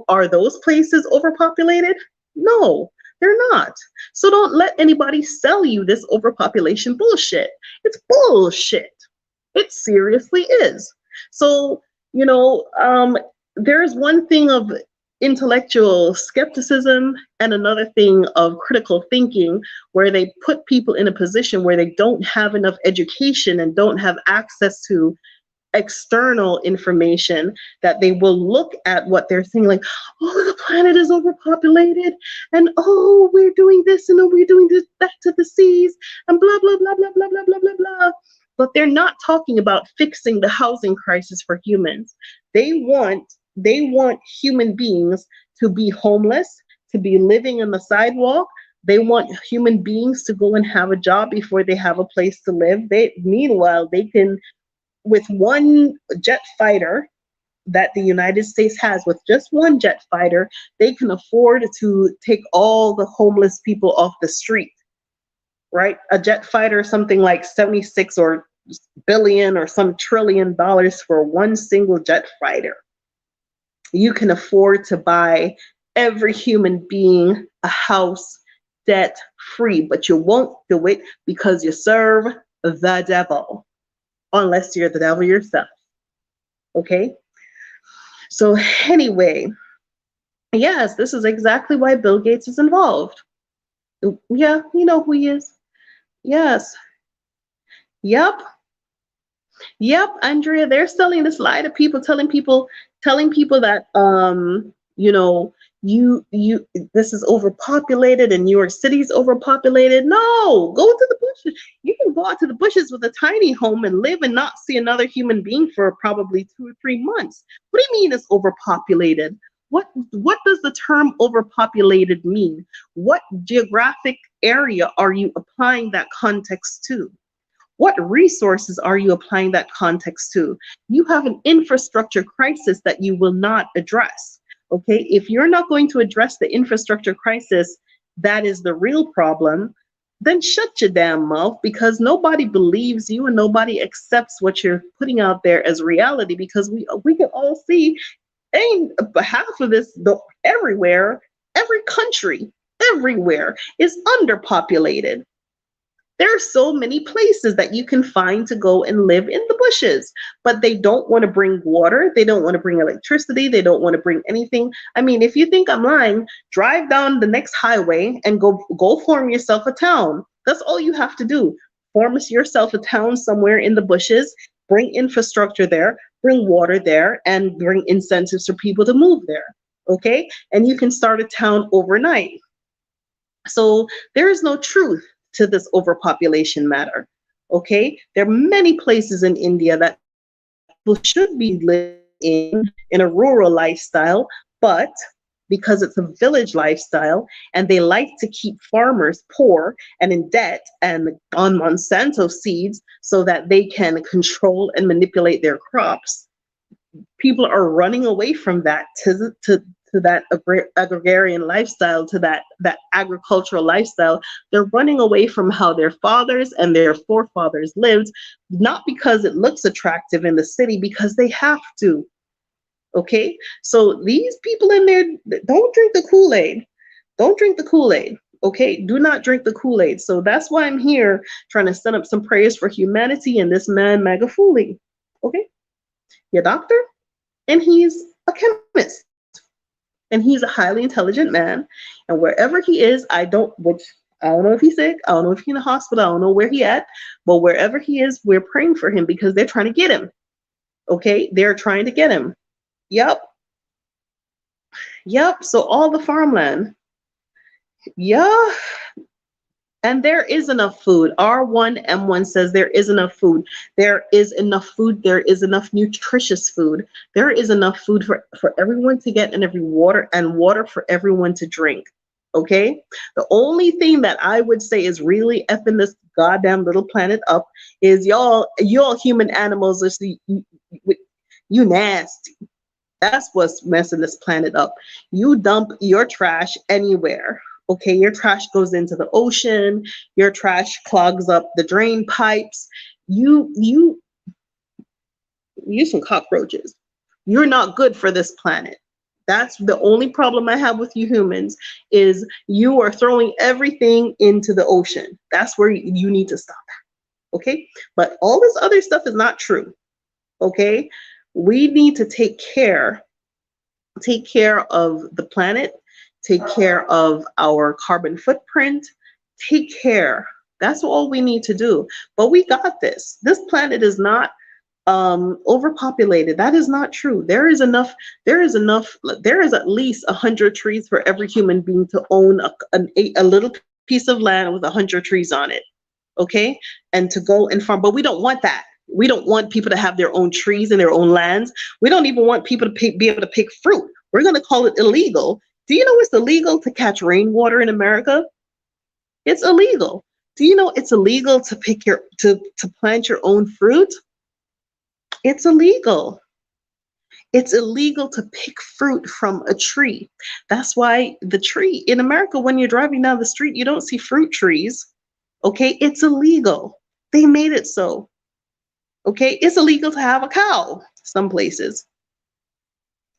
Are those places overpopulated? No, they're not. So don't let anybody sell you this overpopulation bullshit. It's bullshit. It seriously is. So, there is one thing of intellectual skepticism and another thing of critical thinking, where they put people in a position where they don't have enough education and don't have access to external information, that they will look at what they're saying like, oh, the planet is overpopulated, and oh, we're doing this and we're doing this, that to the seas, and blah blah blah blah blah blah blah blah blah. But they're not talking about fixing the housing crisis for humans. They want human beings to be homeless, to be living on the sidewalk. They want human beings to go and have a job before they have a place to live. Meanwhile, they can, with one jet fighter that the United States has, with just one jet fighter, they can afford to take all the homeless people off the street, right? A jet fighter, something like 76 or billion or some $trillion for one single jet fighter. You can afford to buy every human being a house debt free, but you won't do it because you serve the devil, unless you're the devil yourself. Okay? So anyway, yes, this is exactly why Bill Gates is involved. Yeah, you know who he is. Yes. Yep. Yep, Andrea, they're selling this lie to people, telling people that you know, you this is overpopulated and New York City's overpopulated. No, go to the bushes. You can go out to the bushes with a tiny home and live and not see another human being for probably 2 or 3 months. What do you mean it's overpopulated? What does the term overpopulated mean? What geographic area are you applying that context to? What resources are you applying that context to? You have an infrastructure crisis that you will not address. Okay, if you're not going to address the infrastructure crisis, that is the real problem, then shut your damn mouth, because nobody believes you and nobody accepts what you're putting out there as reality, because we can all see ain't half of this everywhere, every country, everywhere is underpopulated. There are so many places that you can find to go and live in the bushes, but they don't want to bring water. They don't want to bring electricity. They don't want to bring anything. I mean, if you think I'm lying, drive down the next highway and go form yourself a town. That's all you have to do. Form yourself a town somewhere in the bushes, bring infrastructure there, bring water there, and bring incentives for people to move there. Okay? And you can start a town overnight. So there is no truth to this overpopulation matter. Okay, there are many places in India that people should be living in a rural lifestyle, but because it's a village lifestyle and they like to keep farmers poor and in debt and on Monsanto seeds so that they can control and manipulate their crops, people are running away from that to that agrarian lifestyle, to that agricultural lifestyle. They're running away from how their fathers and their forefathers lived, not because it looks attractive in the city, because they have to. Okay, so these people in there, don't drink the Kool-Aid. Don't drink the Kool-Aid. Okay, do not drink the Kool-Aid. So that's why I'm here trying to set up some prayers for humanity and this man Magufuli. Okay, your doctor, and he's a chemist, and he's a highly intelligent man, and wherever he is, I don't know if he's sick, I don't know if he's in the hospital, I don't know where he at, but wherever he is, we're praying for him, because they're trying to get him. Okay, they're trying to get him. Yep. So all the farmland, yeah. And there is enough food. R1M1 says there is enough food. There is enough food. There is enough nutritious food. There is enough food for everyone to get, and water for everyone to drink. Okay? The only thing that I would say is really effing this goddamn little planet up is y'all human animals are you nasty. That's what's messing this planet up. You dump your trash anywhere. Okay, your trash goes into the ocean, your trash clogs up the drain pipes. You some cockroaches. You're not good for this planet. That's the only problem I have with you humans, is you are throwing everything into the ocean. That's where you need to stop. Okay? But all this other stuff is not true. Okay? We need to take care of the planet, take care of our carbon footprint, take care. That's all we need to do. But we got this. This planet is not overpopulated. That is not true. There is at least 100 trees for every human being to own a little piece of land with 100 trees on it. Okay? And to go and farm. But we don't want that. We don't want people to have their own trees and their own lands. We don't even want people to be able to pick fruit. We're going to call it illegal. Do you know it's illegal to catch rainwater in America? It's illegal. Do you know it's illegal to to plant your own fruit? It's illegal. It's illegal to pick fruit from a tree. That's why the tree in America, when you're driving down the street, you don't see fruit trees. Okay, it's illegal. They made it so. Okay, it's illegal to have a cow some places.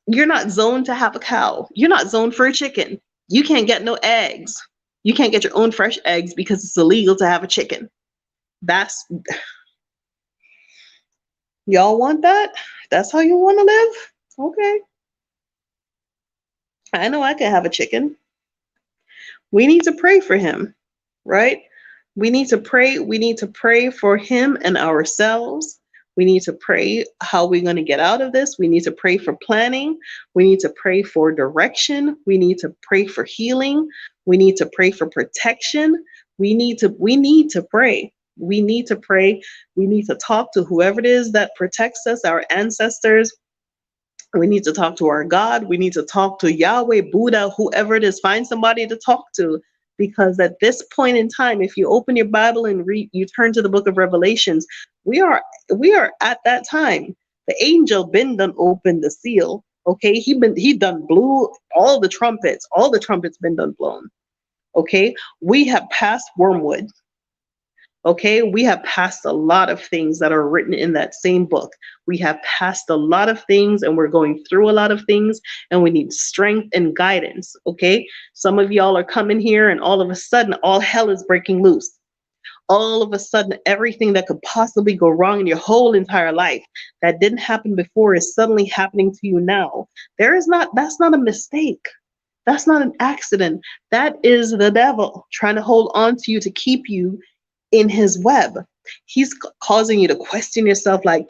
You're not zoned to have a cow. You're not zoned for a chicken. You can't get no eggs. You can't get your own fresh eggs because it's illegal to have a chicken. Y'all want that? That's how you want to live? Okay. I know I can have a chicken. We need to pray for him, right? We need to pray. We need to pray for him and ourselves. We need to pray how we're going to get out of this. We need to pray for planning. We need to pray for direction. We need to pray for healing. We need to pray for protection. We need to pray. We need to pray. We need to talk to whoever it is that protects us, our ancestors. We need to talk to our God. We need to talk to Yahweh, Buddha, whoever it is. Find somebody to talk to. Because at this point in time, if you open your Bible and read, you turn to the book of Revelations, we are at that time. The angel been done opened the seal. Okay, he done blew all the trumpets been done blown. Okay, we have passed wormwood. Okay, we have passed a lot of things that are written in that same book. We have passed a lot of things and we're going through a lot of things and we need strength and guidance. Okay, some of y'all are coming here and all of a sudden all hell is breaking loose. All of a sudden, everything that could possibly go wrong in your whole entire life that didn't happen before is suddenly happening to you now. That's not a mistake. That's not an accident. That is the devil trying to hold on to you to keep you in his web. He's causing you to question yourself like,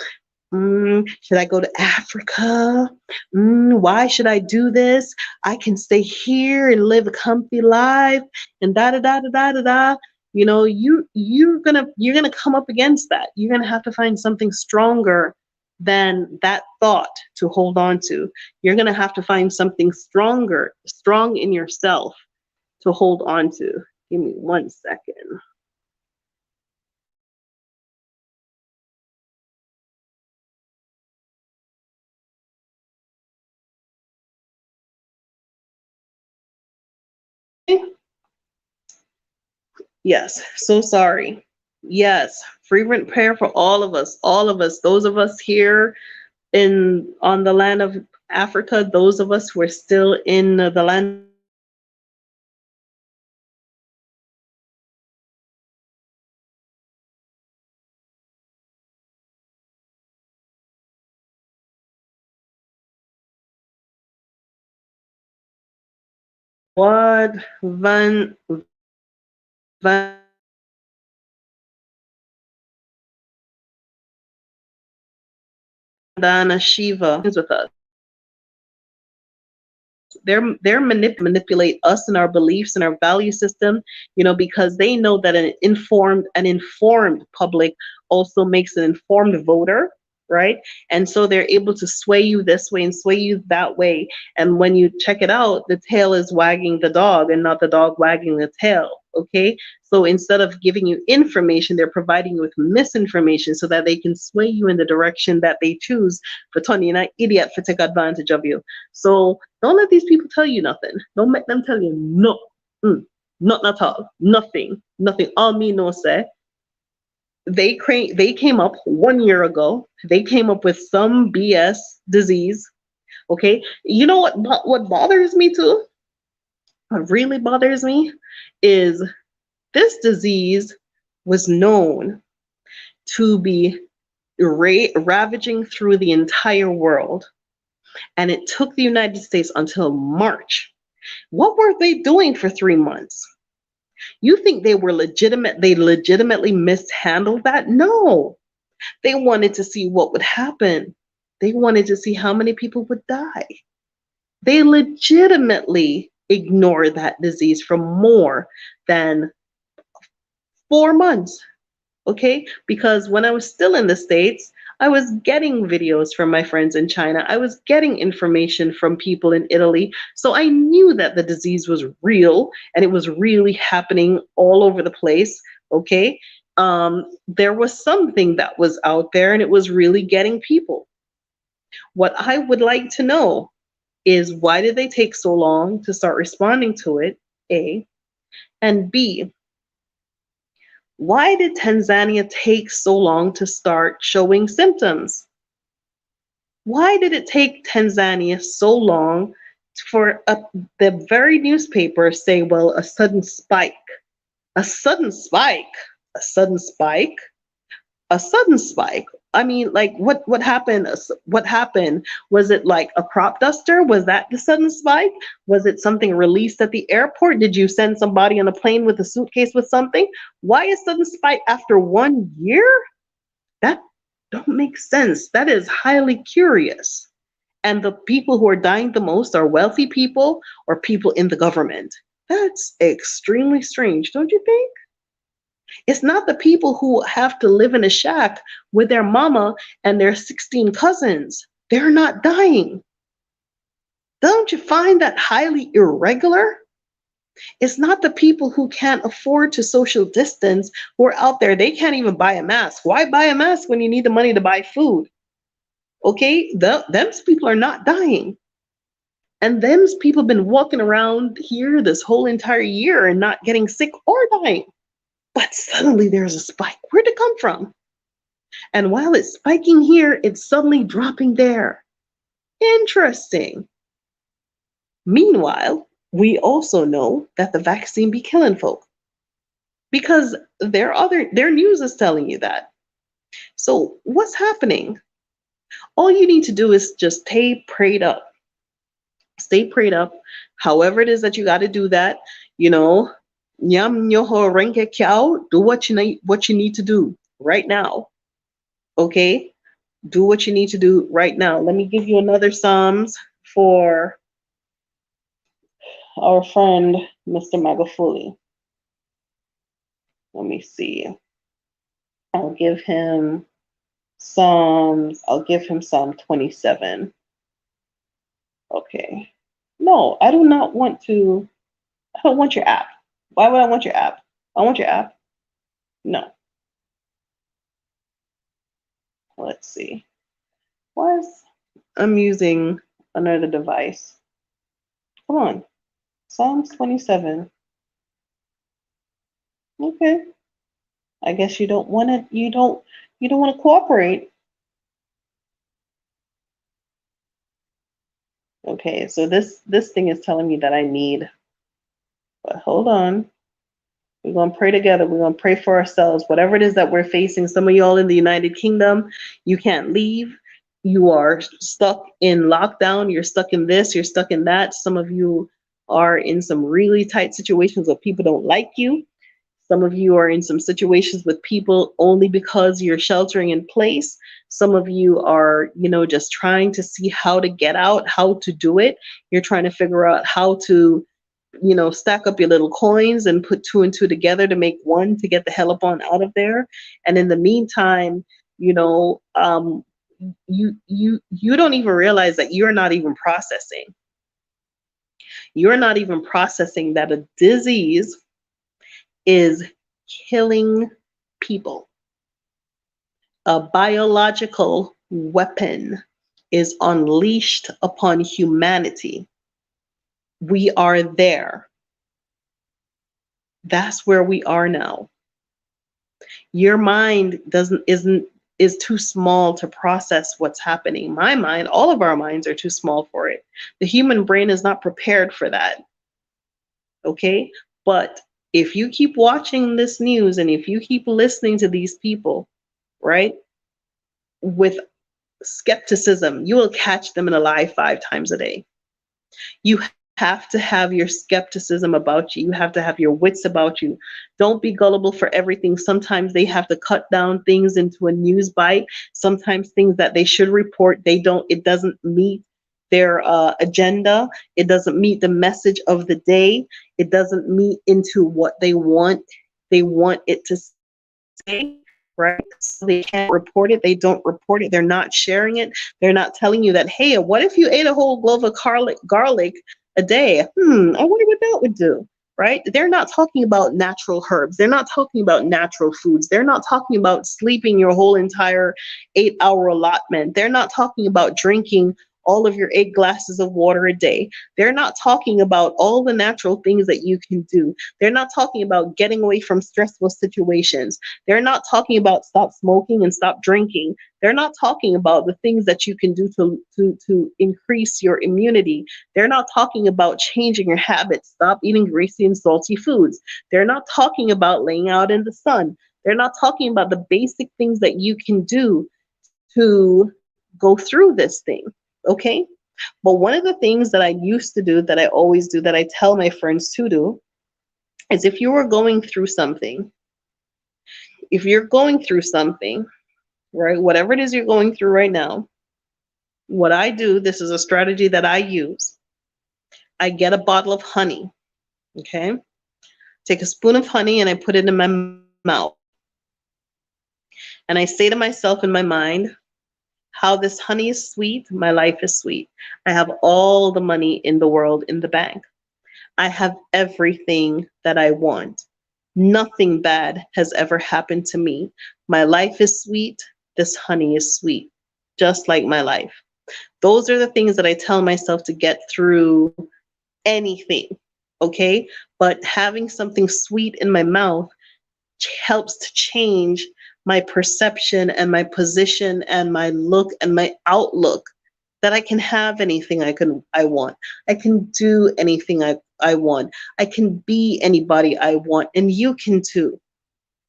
should I go to Africa? Why should I do this? I can stay here and live a comfy life and da da da da da da da. You know, you're gonna come up against that. You're gonna have to find something stronger than that thought to hold on to. You're gonna have to find something strong in yourself to hold on to. Give me 1 second. Yes, so sorry. Yes, fervent prayer for all of us, those of us here in on the land of Africa, those of us who are still in the land. What Van Vandana Shiva is with us. They're manipulate us and our beliefs and our value system, you know, because they know that an informed public also makes an informed voter, right? And so they're able to sway you this way and sway you that way. And when you check it out, the tail is wagging the dog and not the dog wagging the tail. Okay, so instead of giving you information, they're providing you with misinformation so that they can sway you in the direction that they choose for Tony and I idiot for take advantage of you. So don't let these people tell you nothing. Don't make them tell you no. Not at all. Nothing. Nothing. All me no say. They came up 1 year ago. They came up with some BS disease. Okay. You know what bothers me too? What really bothers me is this disease was known to be ravaging through the entire world. And it took the United States until March. What were they doing for 3 months? You think they legitimately mishandled that? No. They wanted to see what would happen. They wanted to see how many people would die. They legitimately ignored that disease for more than 4 months. Okay, because when I was still in the States, I was getting videos from my friends in China. I was getting information from people in Italy. So I knew that the disease was real and it was really happening all over the place. Okay, there was something that was out there and it was really getting people. What I would like to know is, why did they take so long to start responding to it? A. And B, why did Tanzania take so long to start showing symptoms? Why did it take Tanzania so long for the very newspaper say, well, a sudden spike, a sudden spike, a sudden spike, a sudden spike? I mean, like, what happened? What happened? Was it like a crop duster? Was that the sudden spike? Was it something released at the airport? Did you send somebody on a plane with a suitcase with something? Why a sudden spike after 1 year? That don't make sense. That is highly curious. And the people who are dying the most are wealthy people or people in the government. That's extremely strange, don't you think? It's not the people who have to live in a shack with their mama and their 16 cousins. They're not dying. Don't you find that highly irregular? It's not the people who can't afford to social distance who are out there. They can't even buy a mask. Why buy a mask when you need the money to buy food? Okay, them's people are not dying. And them's people have been walking around here this whole entire year and not getting sick or dying. But suddenly there's a spike. Where'd it come from? And while it's spiking here, it's suddenly dropping there. Interesting. Meanwhile, we also know that the vaccine be killing folk because their news is telling you that. So what's happening? All you need to do is just stay prayed up. Stay prayed up. However it is that you got to do that, you know, nyam nyoho renke kyao, do what you need to do right now. Okay? Do what you need to do right now. Let me give you another Psalms for our friend, Mr. Magufuli. Let me see. I'll give him Psalm 27. Okay. No, I do not want to. I don't want your app. Why would I want your app? I want your app. No. Let's see. Why is I'm using another device? Come on. Psalms 27. Okay. I guess you don't want to. You don't want to cooperate. Okay. So this thing is telling me that I need. But hold on. We're going to pray together. We're going to pray for ourselves. Whatever it is that we're facing, some of y'all in the United Kingdom, you can't leave. You are stuck in lockdown. You're stuck in this. You're stuck in that. Some of you are in some really tight situations where people don't like you. Some of you are in some situations with people only because you're sheltering in place. Some of you are, just trying to see how to get out, how to do it. You're trying to figure out how to stack up your little coins and put two and two together to make one to get the hell up on out of there. And in the meantime, you don't even realize that you're not even processing. You're not even processing that a disease is killing people. A biological weapon is unleashed upon humanity. We are there. That's where we are now. Your mind is too small to process what's happening. My mind, all of our minds are too small for it. The human brain is not prepared for that. Okay? But if you keep watching this news and if you keep listening to these people, right, with skepticism, you will catch them in a lie 5 times a day. You have to have your skepticism about you. You have to have your wits about you. Don't be gullible for everything. Sometimes they have to cut down things into a news bite. Sometimes things that they should report, it doesn't meet their agenda. It doesn't meet the message of the day. It doesn't meet into what they want it to say, right? So they can't report it. They don't report it. They're not sharing it. They're not telling you that, hey, what if you ate a whole clove of garlic a day? I wonder what that would do, right? They're not talking about natural herbs. They're not talking about natural foods. They're not talking about sleeping your whole entire 8-hour allotment. They're not talking about drinking all of your 8 glasses of water a day. They're not talking about all the natural things that you can do. They're not talking about getting away from stressful situations. They're not talking about stop smoking and stop drinking. They're not talking about the things that you can do to increase your immunity. They're not talking about changing your habits, stop eating greasy and salty foods. They're not talking about laying out in the sun. They're not talking about the basic things that you can do to go through this thing. Okay. But one of the things that I used to do, that I always do, that I tell my friends to do, is if you are going through something, if you're going through something, right, whatever it is you're going through right now, what I do, this is a strategy that I use. I get a bottle of honey, okay? Take a spoon of honey and I put it in my mouth. And I say to myself in my mind, how this honey is sweet, my life is sweet. I have all the money in the world in the bank. I have everything that I want. Nothing bad has ever happened to me. My life is sweet. This honey is sweet, just like my life. Those are the things that I tell myself to get through anything. Okay. But having something sweet in my mouth helps to change my perception and my position and my look and my outlook, that I can have anything I want. I can do anything I want. I can be anybody I want. And you can too.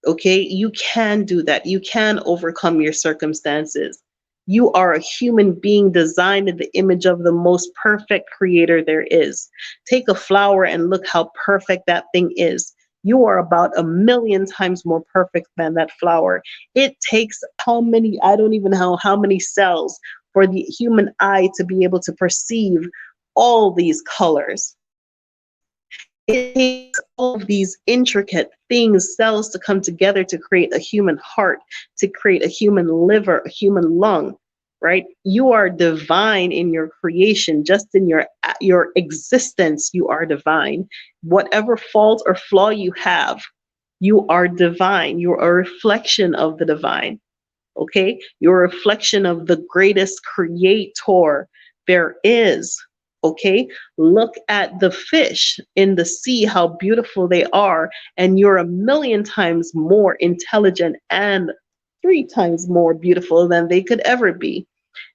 Okay? You can do that. You can overcome your circumstances. You are a human being designed in the image of the most perfect creator there is. Take a flower and look how perfect that thing is. You are about 1,000,000 times more perfect than that flower. It takes how many, I don't even know how many cells for the human eye to be able to perceive all these colors. It takes all of these intricate things, cells, to come together to create a human heart, to create a human liver, a human lung, right? You are divine in your creation, just in your existence, you are divine. Whatever fault or flaw you have, you are divine. You're a reflection of the divine. Okay? You're a reflection of the greatest creator there is. Okay? Look at the fish in the sea, how beautiful they are, and you're 1,000,000 times more intelligent and 3 times more beautiful than they could ever be.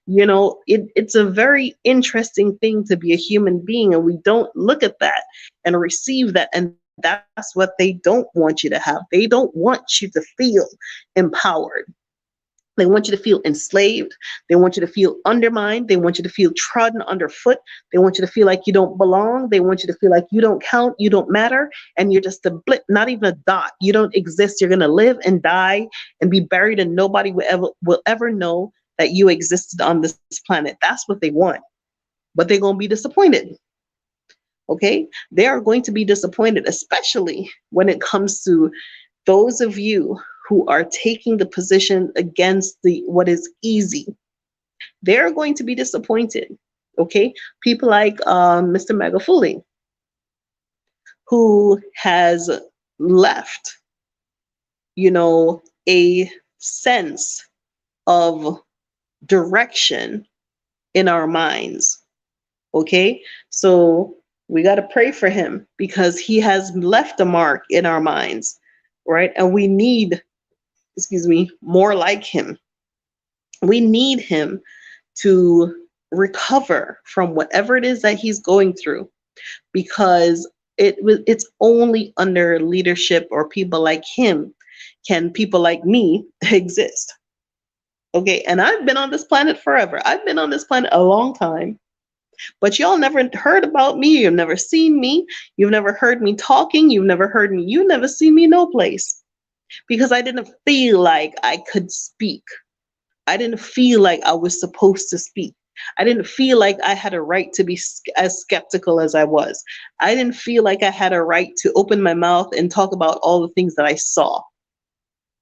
You know, it's a very interesting thing to be a human being, and we don't look at that and receive that. And that's what they don't want you to have. They don't want you to feel empowered. They want you to feel enslaved. They want you to feel undermined. They want you to feel trodden underfoot. They want you to feel like you don't belong. They want you to feel like you don't count, you don't matter, and you're just a blip, not even a dot. You don't exist. You're going to live and die and be buried, and nobody will ever know that you existed on this planet. That's what they want. But they're going to be disappointed. Okay? They are going to be disappointed, especially when it comes to those of you who are taking the position against what is easy. They're going to be disappointed. Okay? People like Mr. Magufuli, who has left, a sense of direction in our minds. Okay? So we got to pray for him, because he has left a mark in our minds, right? And we need, more like him. We need him to recover from whatever it is that he's going through, because it's only under leadership or people like him can people like me exist. Okay, and I've been on this planet forever. I've been on this planet a long time, but y'all never heard about me. You've never seen me. You've never heard me talking. You never seen me no place, because I didn't feel like I could speak. I didn't feel like I was supposed to speak. I didn't feel like I had a right to be as skeptical as I was. I didn't feel like I had a right to open my mouth and talk about all the things that I saw.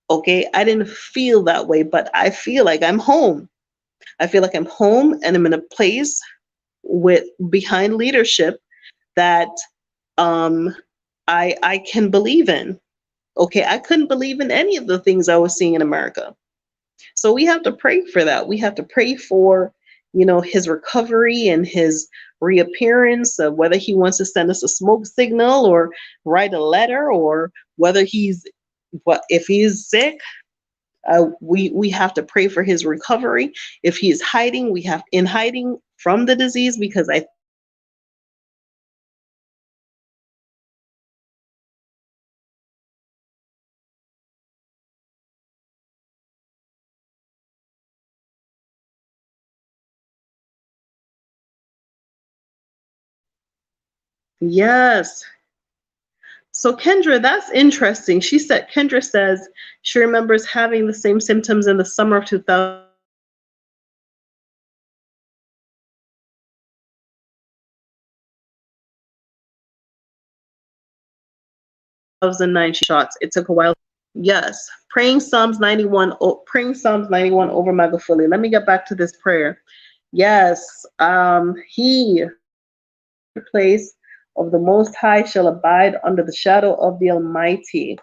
Okay, I didn't feel that way, but I feel like I'm home. I feel like I'm home, and I'm in a place with behind leadership that um, I can believe in. Okay, I couldn't believe in any of the things I was seeing in America. So we have to pray for that. We have to pray for, his recovery and his reappearance, whether he wants to send us a smoke signal or write a letter, or whether if he's sick, we have to pray for his recovery. If he is hiding, we have in hiding from the disease, because I Yes. So Kendra, that's interesting. Kendra says she remembers having the same symptoms in the summer of 2009 shots. It took a while. Yes. Praying Psalms 91 over Magufuli. Let me get back to this prayer. Yes. He place of the Most High shall abide under the shadow of the Almighty.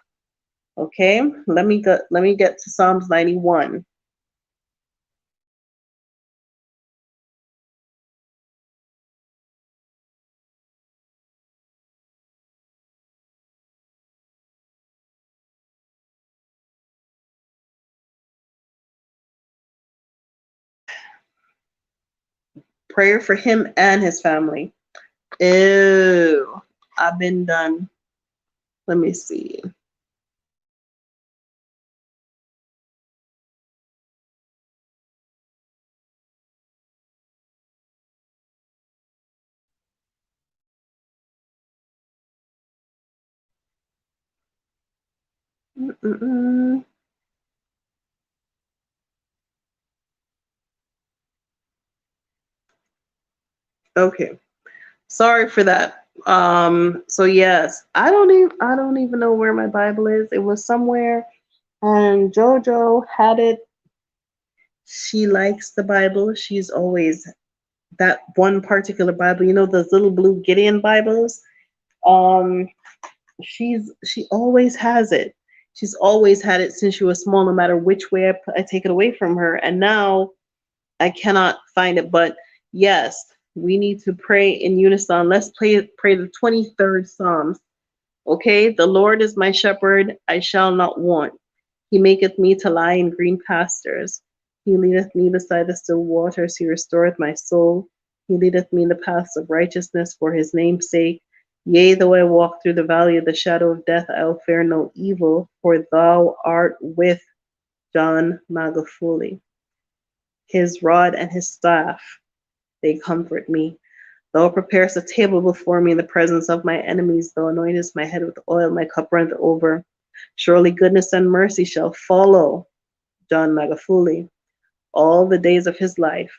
Okay, let me get to Psalms 91. Prayer for him and his family. Ew, I've been done. Let me see. Mm-mm-mm. Okay, sorry for that. So yes, I don't even know where my Bible is. It was somewhere, and JoJo had it. She likes the Bible. She's always that one particular Bible. You know those little blue Gideon Bibles. Um, she always has it. She's always had it since she was small, no matter which way I take it away from her. And now I cannot find it. But yes, we need to pray in unison. Let's pray the 23rd Psalms. Okay, the Lord is my shepherd, I shall not want. He maketh me to lie in green pastures. He leadeth me beside the still waters. He restoreth my soul. He leadeth me in the paths of righteousness for his name's sake. Yea, though I walk through the valley of the shadow of death, I will fear no evil, for thou art with John Magufuli. His rod and his staff, they comfort me. Thou preparest a table before me in the presence of my enemies. Thou anointest my head with oil, my cup runneth over. Surely goodness and mercy shall follow John Magufuli all the days of his life.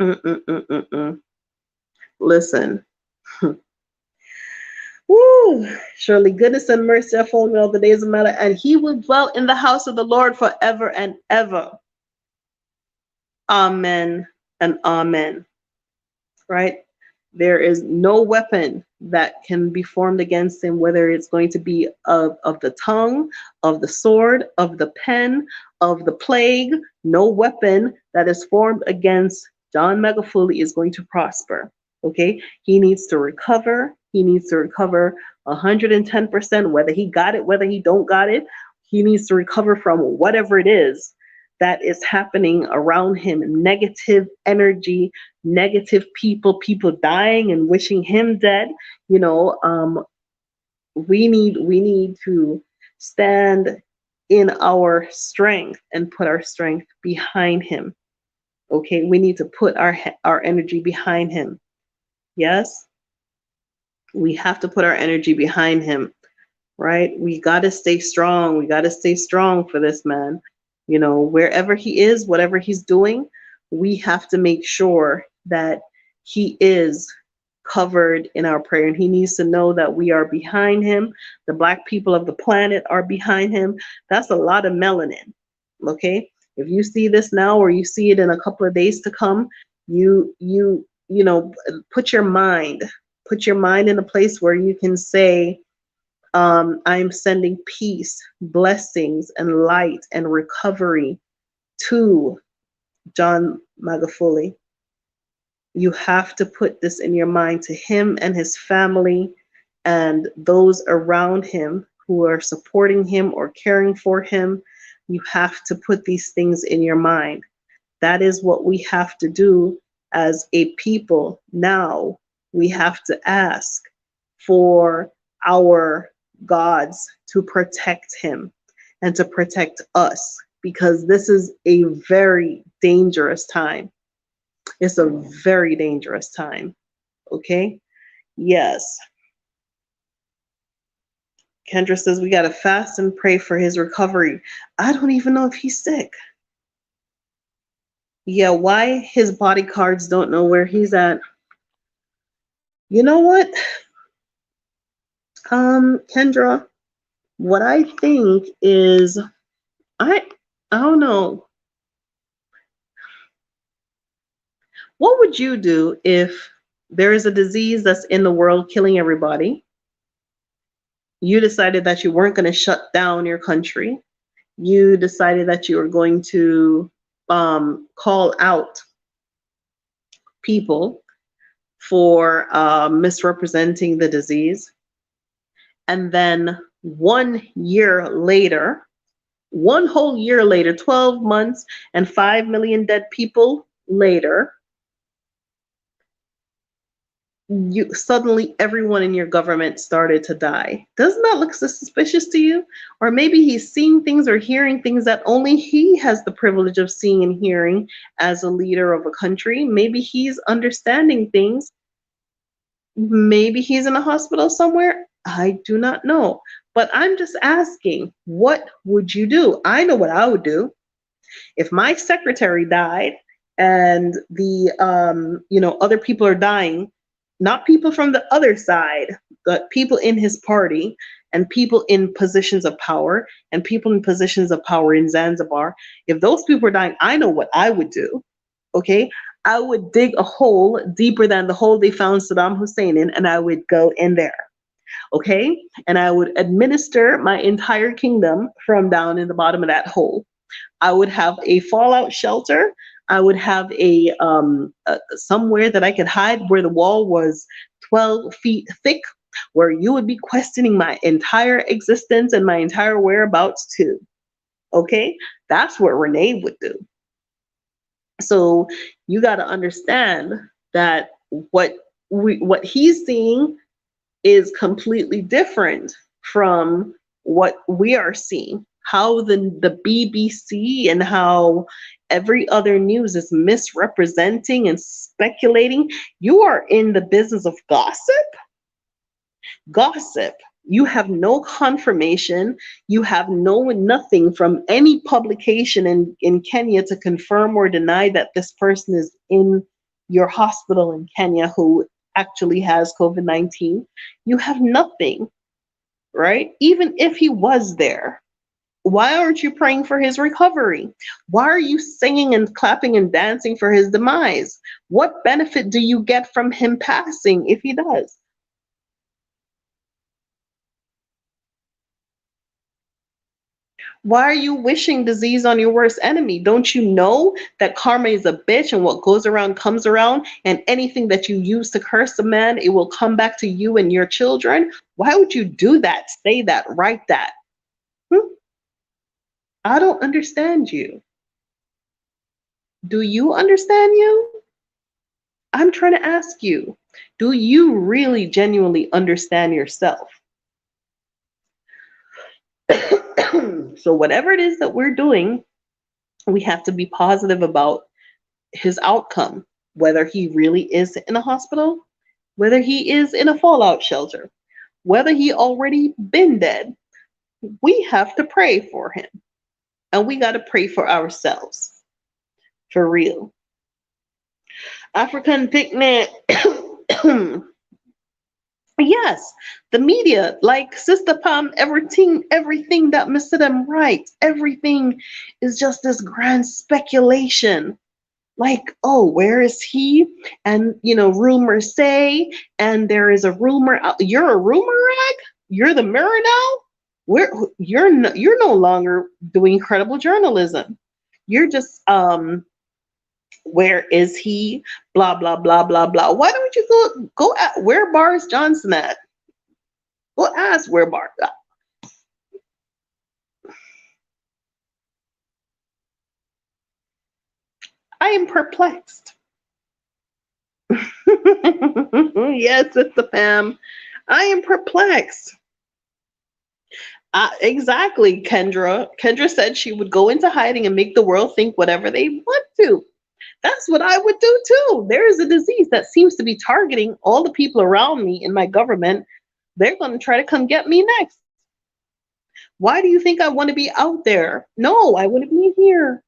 Mm-mm-mm-mm-mm. Listen. Woo! Surely goodness and mercy shall follow me all the days of my life, and he will dwell in the house of the Lord forever and ever. Amen and amen. Right? There is no weapon that can be formed against him, whether it's going to be of the tongue, of the sword, of the pen, of the plague. No weapon that is formed against John Magufuli is going to prosper. Okay? He needs to recover. He needs to recover 110%, whether he got it, whether he don't got it. He needs to recover from whatever it is that is happening around him, negative energy, negative people dying and wishing him dead. You know, we need to stand in our strength and put our strength behind him. Okay, we need to put our energy behind him. Yes, we have to put our energy behind him, right? We got to stay strong. We got to stay strong for this man. You know, wherever he is, whatever he's doing, we have to make sure that he is covered in our prayer. And he needs to know that we are behind him. The Black people of the planet are behind him. That's a lot of melanin. Okay? If you see this now or you see it in a couple of days to come, you know, put your mind in a place where you can say, I'm sending peace, blessings, and light and recovery to John Magufuli. You have to put this in your mind to him and his family and those around him who are supporting him or caring for him. You have to put these things in your mind. That is what we have to do as a people now. We have to ask for our gods to protect him and to protect us, because this is a very dangerous time. It's a very dangerous time. Okay? Yes. Kendra says we got to fast and pray for his recovery. I don't even know if he's sick. Yeah, why his bodyguards don't know where he's at. You know what? Kendra, what I think is I I don't know. What would you do if there is a disease that's in the world killing everybody? You decided that you weren't going to shut down your country. You decided that you were going to call out people for misrepresenting the disease. And then 1 year later, one whole year later, 12 months and 5 million dead people later, you suddenly everyone in your government started to die. Doesn't that look suspicious to you? Or maybe he's seeing things or hearing things that only he has the privilege of seeing and hearing as a leader of a country. Maybe he's understanding things. Maybe he's in a hospital somewhere. I do not know. But I'm just asking, what would you do? I know what I would do. If my secretary died and the other people are dying, not people from the other side, but people in his party and people in positions of power and people in positions of power in Zanzibar, if those people are dying, I know what I would do. Okay, I would dig a hole deeper than the hole they found Saddam Hussein in, and I would go in there. Okay, and I would administer my entire kingdom from down in the bottom of that hole. I would have a fallout shelter. I would have a somewhere that I could hide where the wall was 12 feet thick, where you would be questioning my entire existence and my entire whereabouts too. Okay, that's what Renee would do. So you got to understand that what he's seeing is completely different from what we are seeing. How the BBC and how every other news is misrepresenting and speculating. You are in the business of gossip. Gossip. You have no confirmation. You have nothing from any publication in Kenya to confirm or deny that this person is in your hospital in Kenya who actually has COVID-19. You have nothing, right? Even if he was there, why aren't you praying for his recovery? Why are you singing and clapping and dancing for his demise? What benefit do you get from him passing if he does? Why are you wishing disease on your worst enemy? Don't you know that karma is a bitch and what goes around comes around, and anything that you use to curse a man, it will come back to you and your children? Why would you do that? Say that, write that. I don't understand you. Do you understand you? I'm trying to ask you, do you really genuinely understand yourself? So whatever it is that we're doing, we have to be positive about his outcome, whether he really is in a hospital, whether he is in a fallout shelter, whether he already been dead. We have to pray for him, and we got to pray for ourselves, for real. African picnic. Yes, the media, like Sister Pam, everything that Mr. Them writes, everything is just this grand speculation. Like, oh, where is he? And rumors say, and there is a rumor. You're a rumor rag. You're the mirror now. You're no longer doing credible journalism. You're just where is he? Blah blah blah blah blah. Why don't you go at where Boris Johnson at? Go ask where Boris. I am perplexed. Yes, Sister Pam. I am perplexed. Exactly, Kendra. Kendra said she would go into hiding and make the world think whatever they want to. That's what I would do too. There is a disease that seems to be targeting all the people around me in my government. They're going to try to come get me next. Why do you think I want to be out there? No, I want to be here.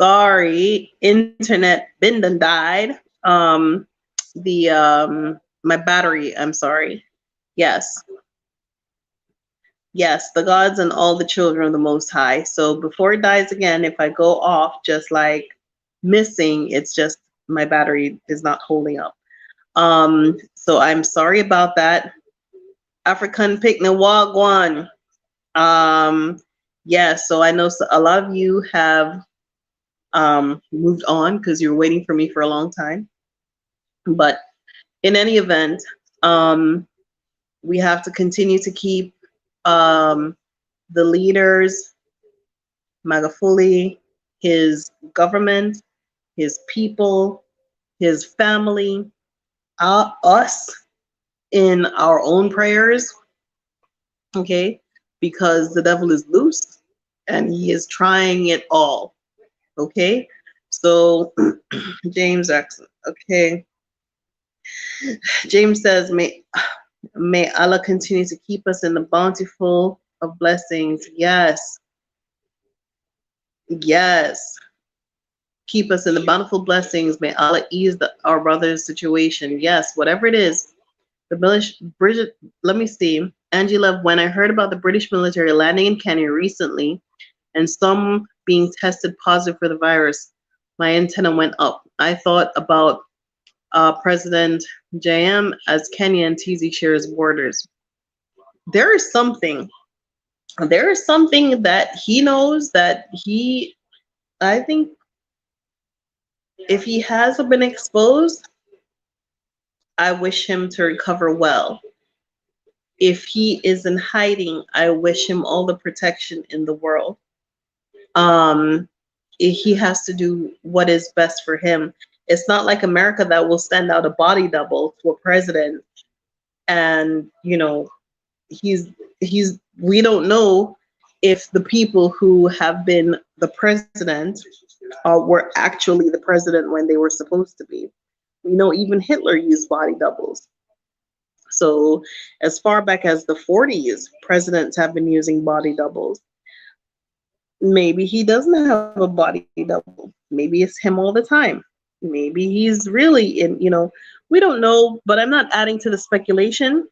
Sorry, internet been done died. The my battery, I'm sorry. Yes. Yes, the gods and all the children of the Most High. So before it dies again, if I go off just like missing, it's just my battery is not holding up. So I'm sorry about that. African picnic wagwan. Um, yes, so I know a lot of you have moved on because you were waiting for me for a long time. But in any event, we have to continue to keep the leaders, Magufuli, his government, his people, his family, us in our own prayers, okay? Because the devil is loose and he is trying it all, okay? So, James, excellent. Okay. James says, may Allah continue to keep us in the bountiful of blessings. Yes. Yes. Keep us in the bountiful blessings. May Allah ease our brother's situation. Yes, whatever it is. The Bridget, let me see. Angela, when I heard about the British military landing in Kenya recently and some being tested positive for the virus, my antenna went up. I thought about President JM as Kenya and TZ shares borders. There is something that he knows that I think if he hasn't been exposed, I wish him to recover well. If he is in hiding, I wish him all the protection in the world. He has to do what is best for him. It's not like America that will send out a body double to a president, and he's we don't know if the people who have been the president were actually the president when they were supposed to be. We know even Hitler used body doubles. So as far back as the 40s, presidents have been using body doubles. Maybe he doesn't have a body double. Maybe it's him all the time. Maybe he's really we don't know, but I'm not adding to the speculation.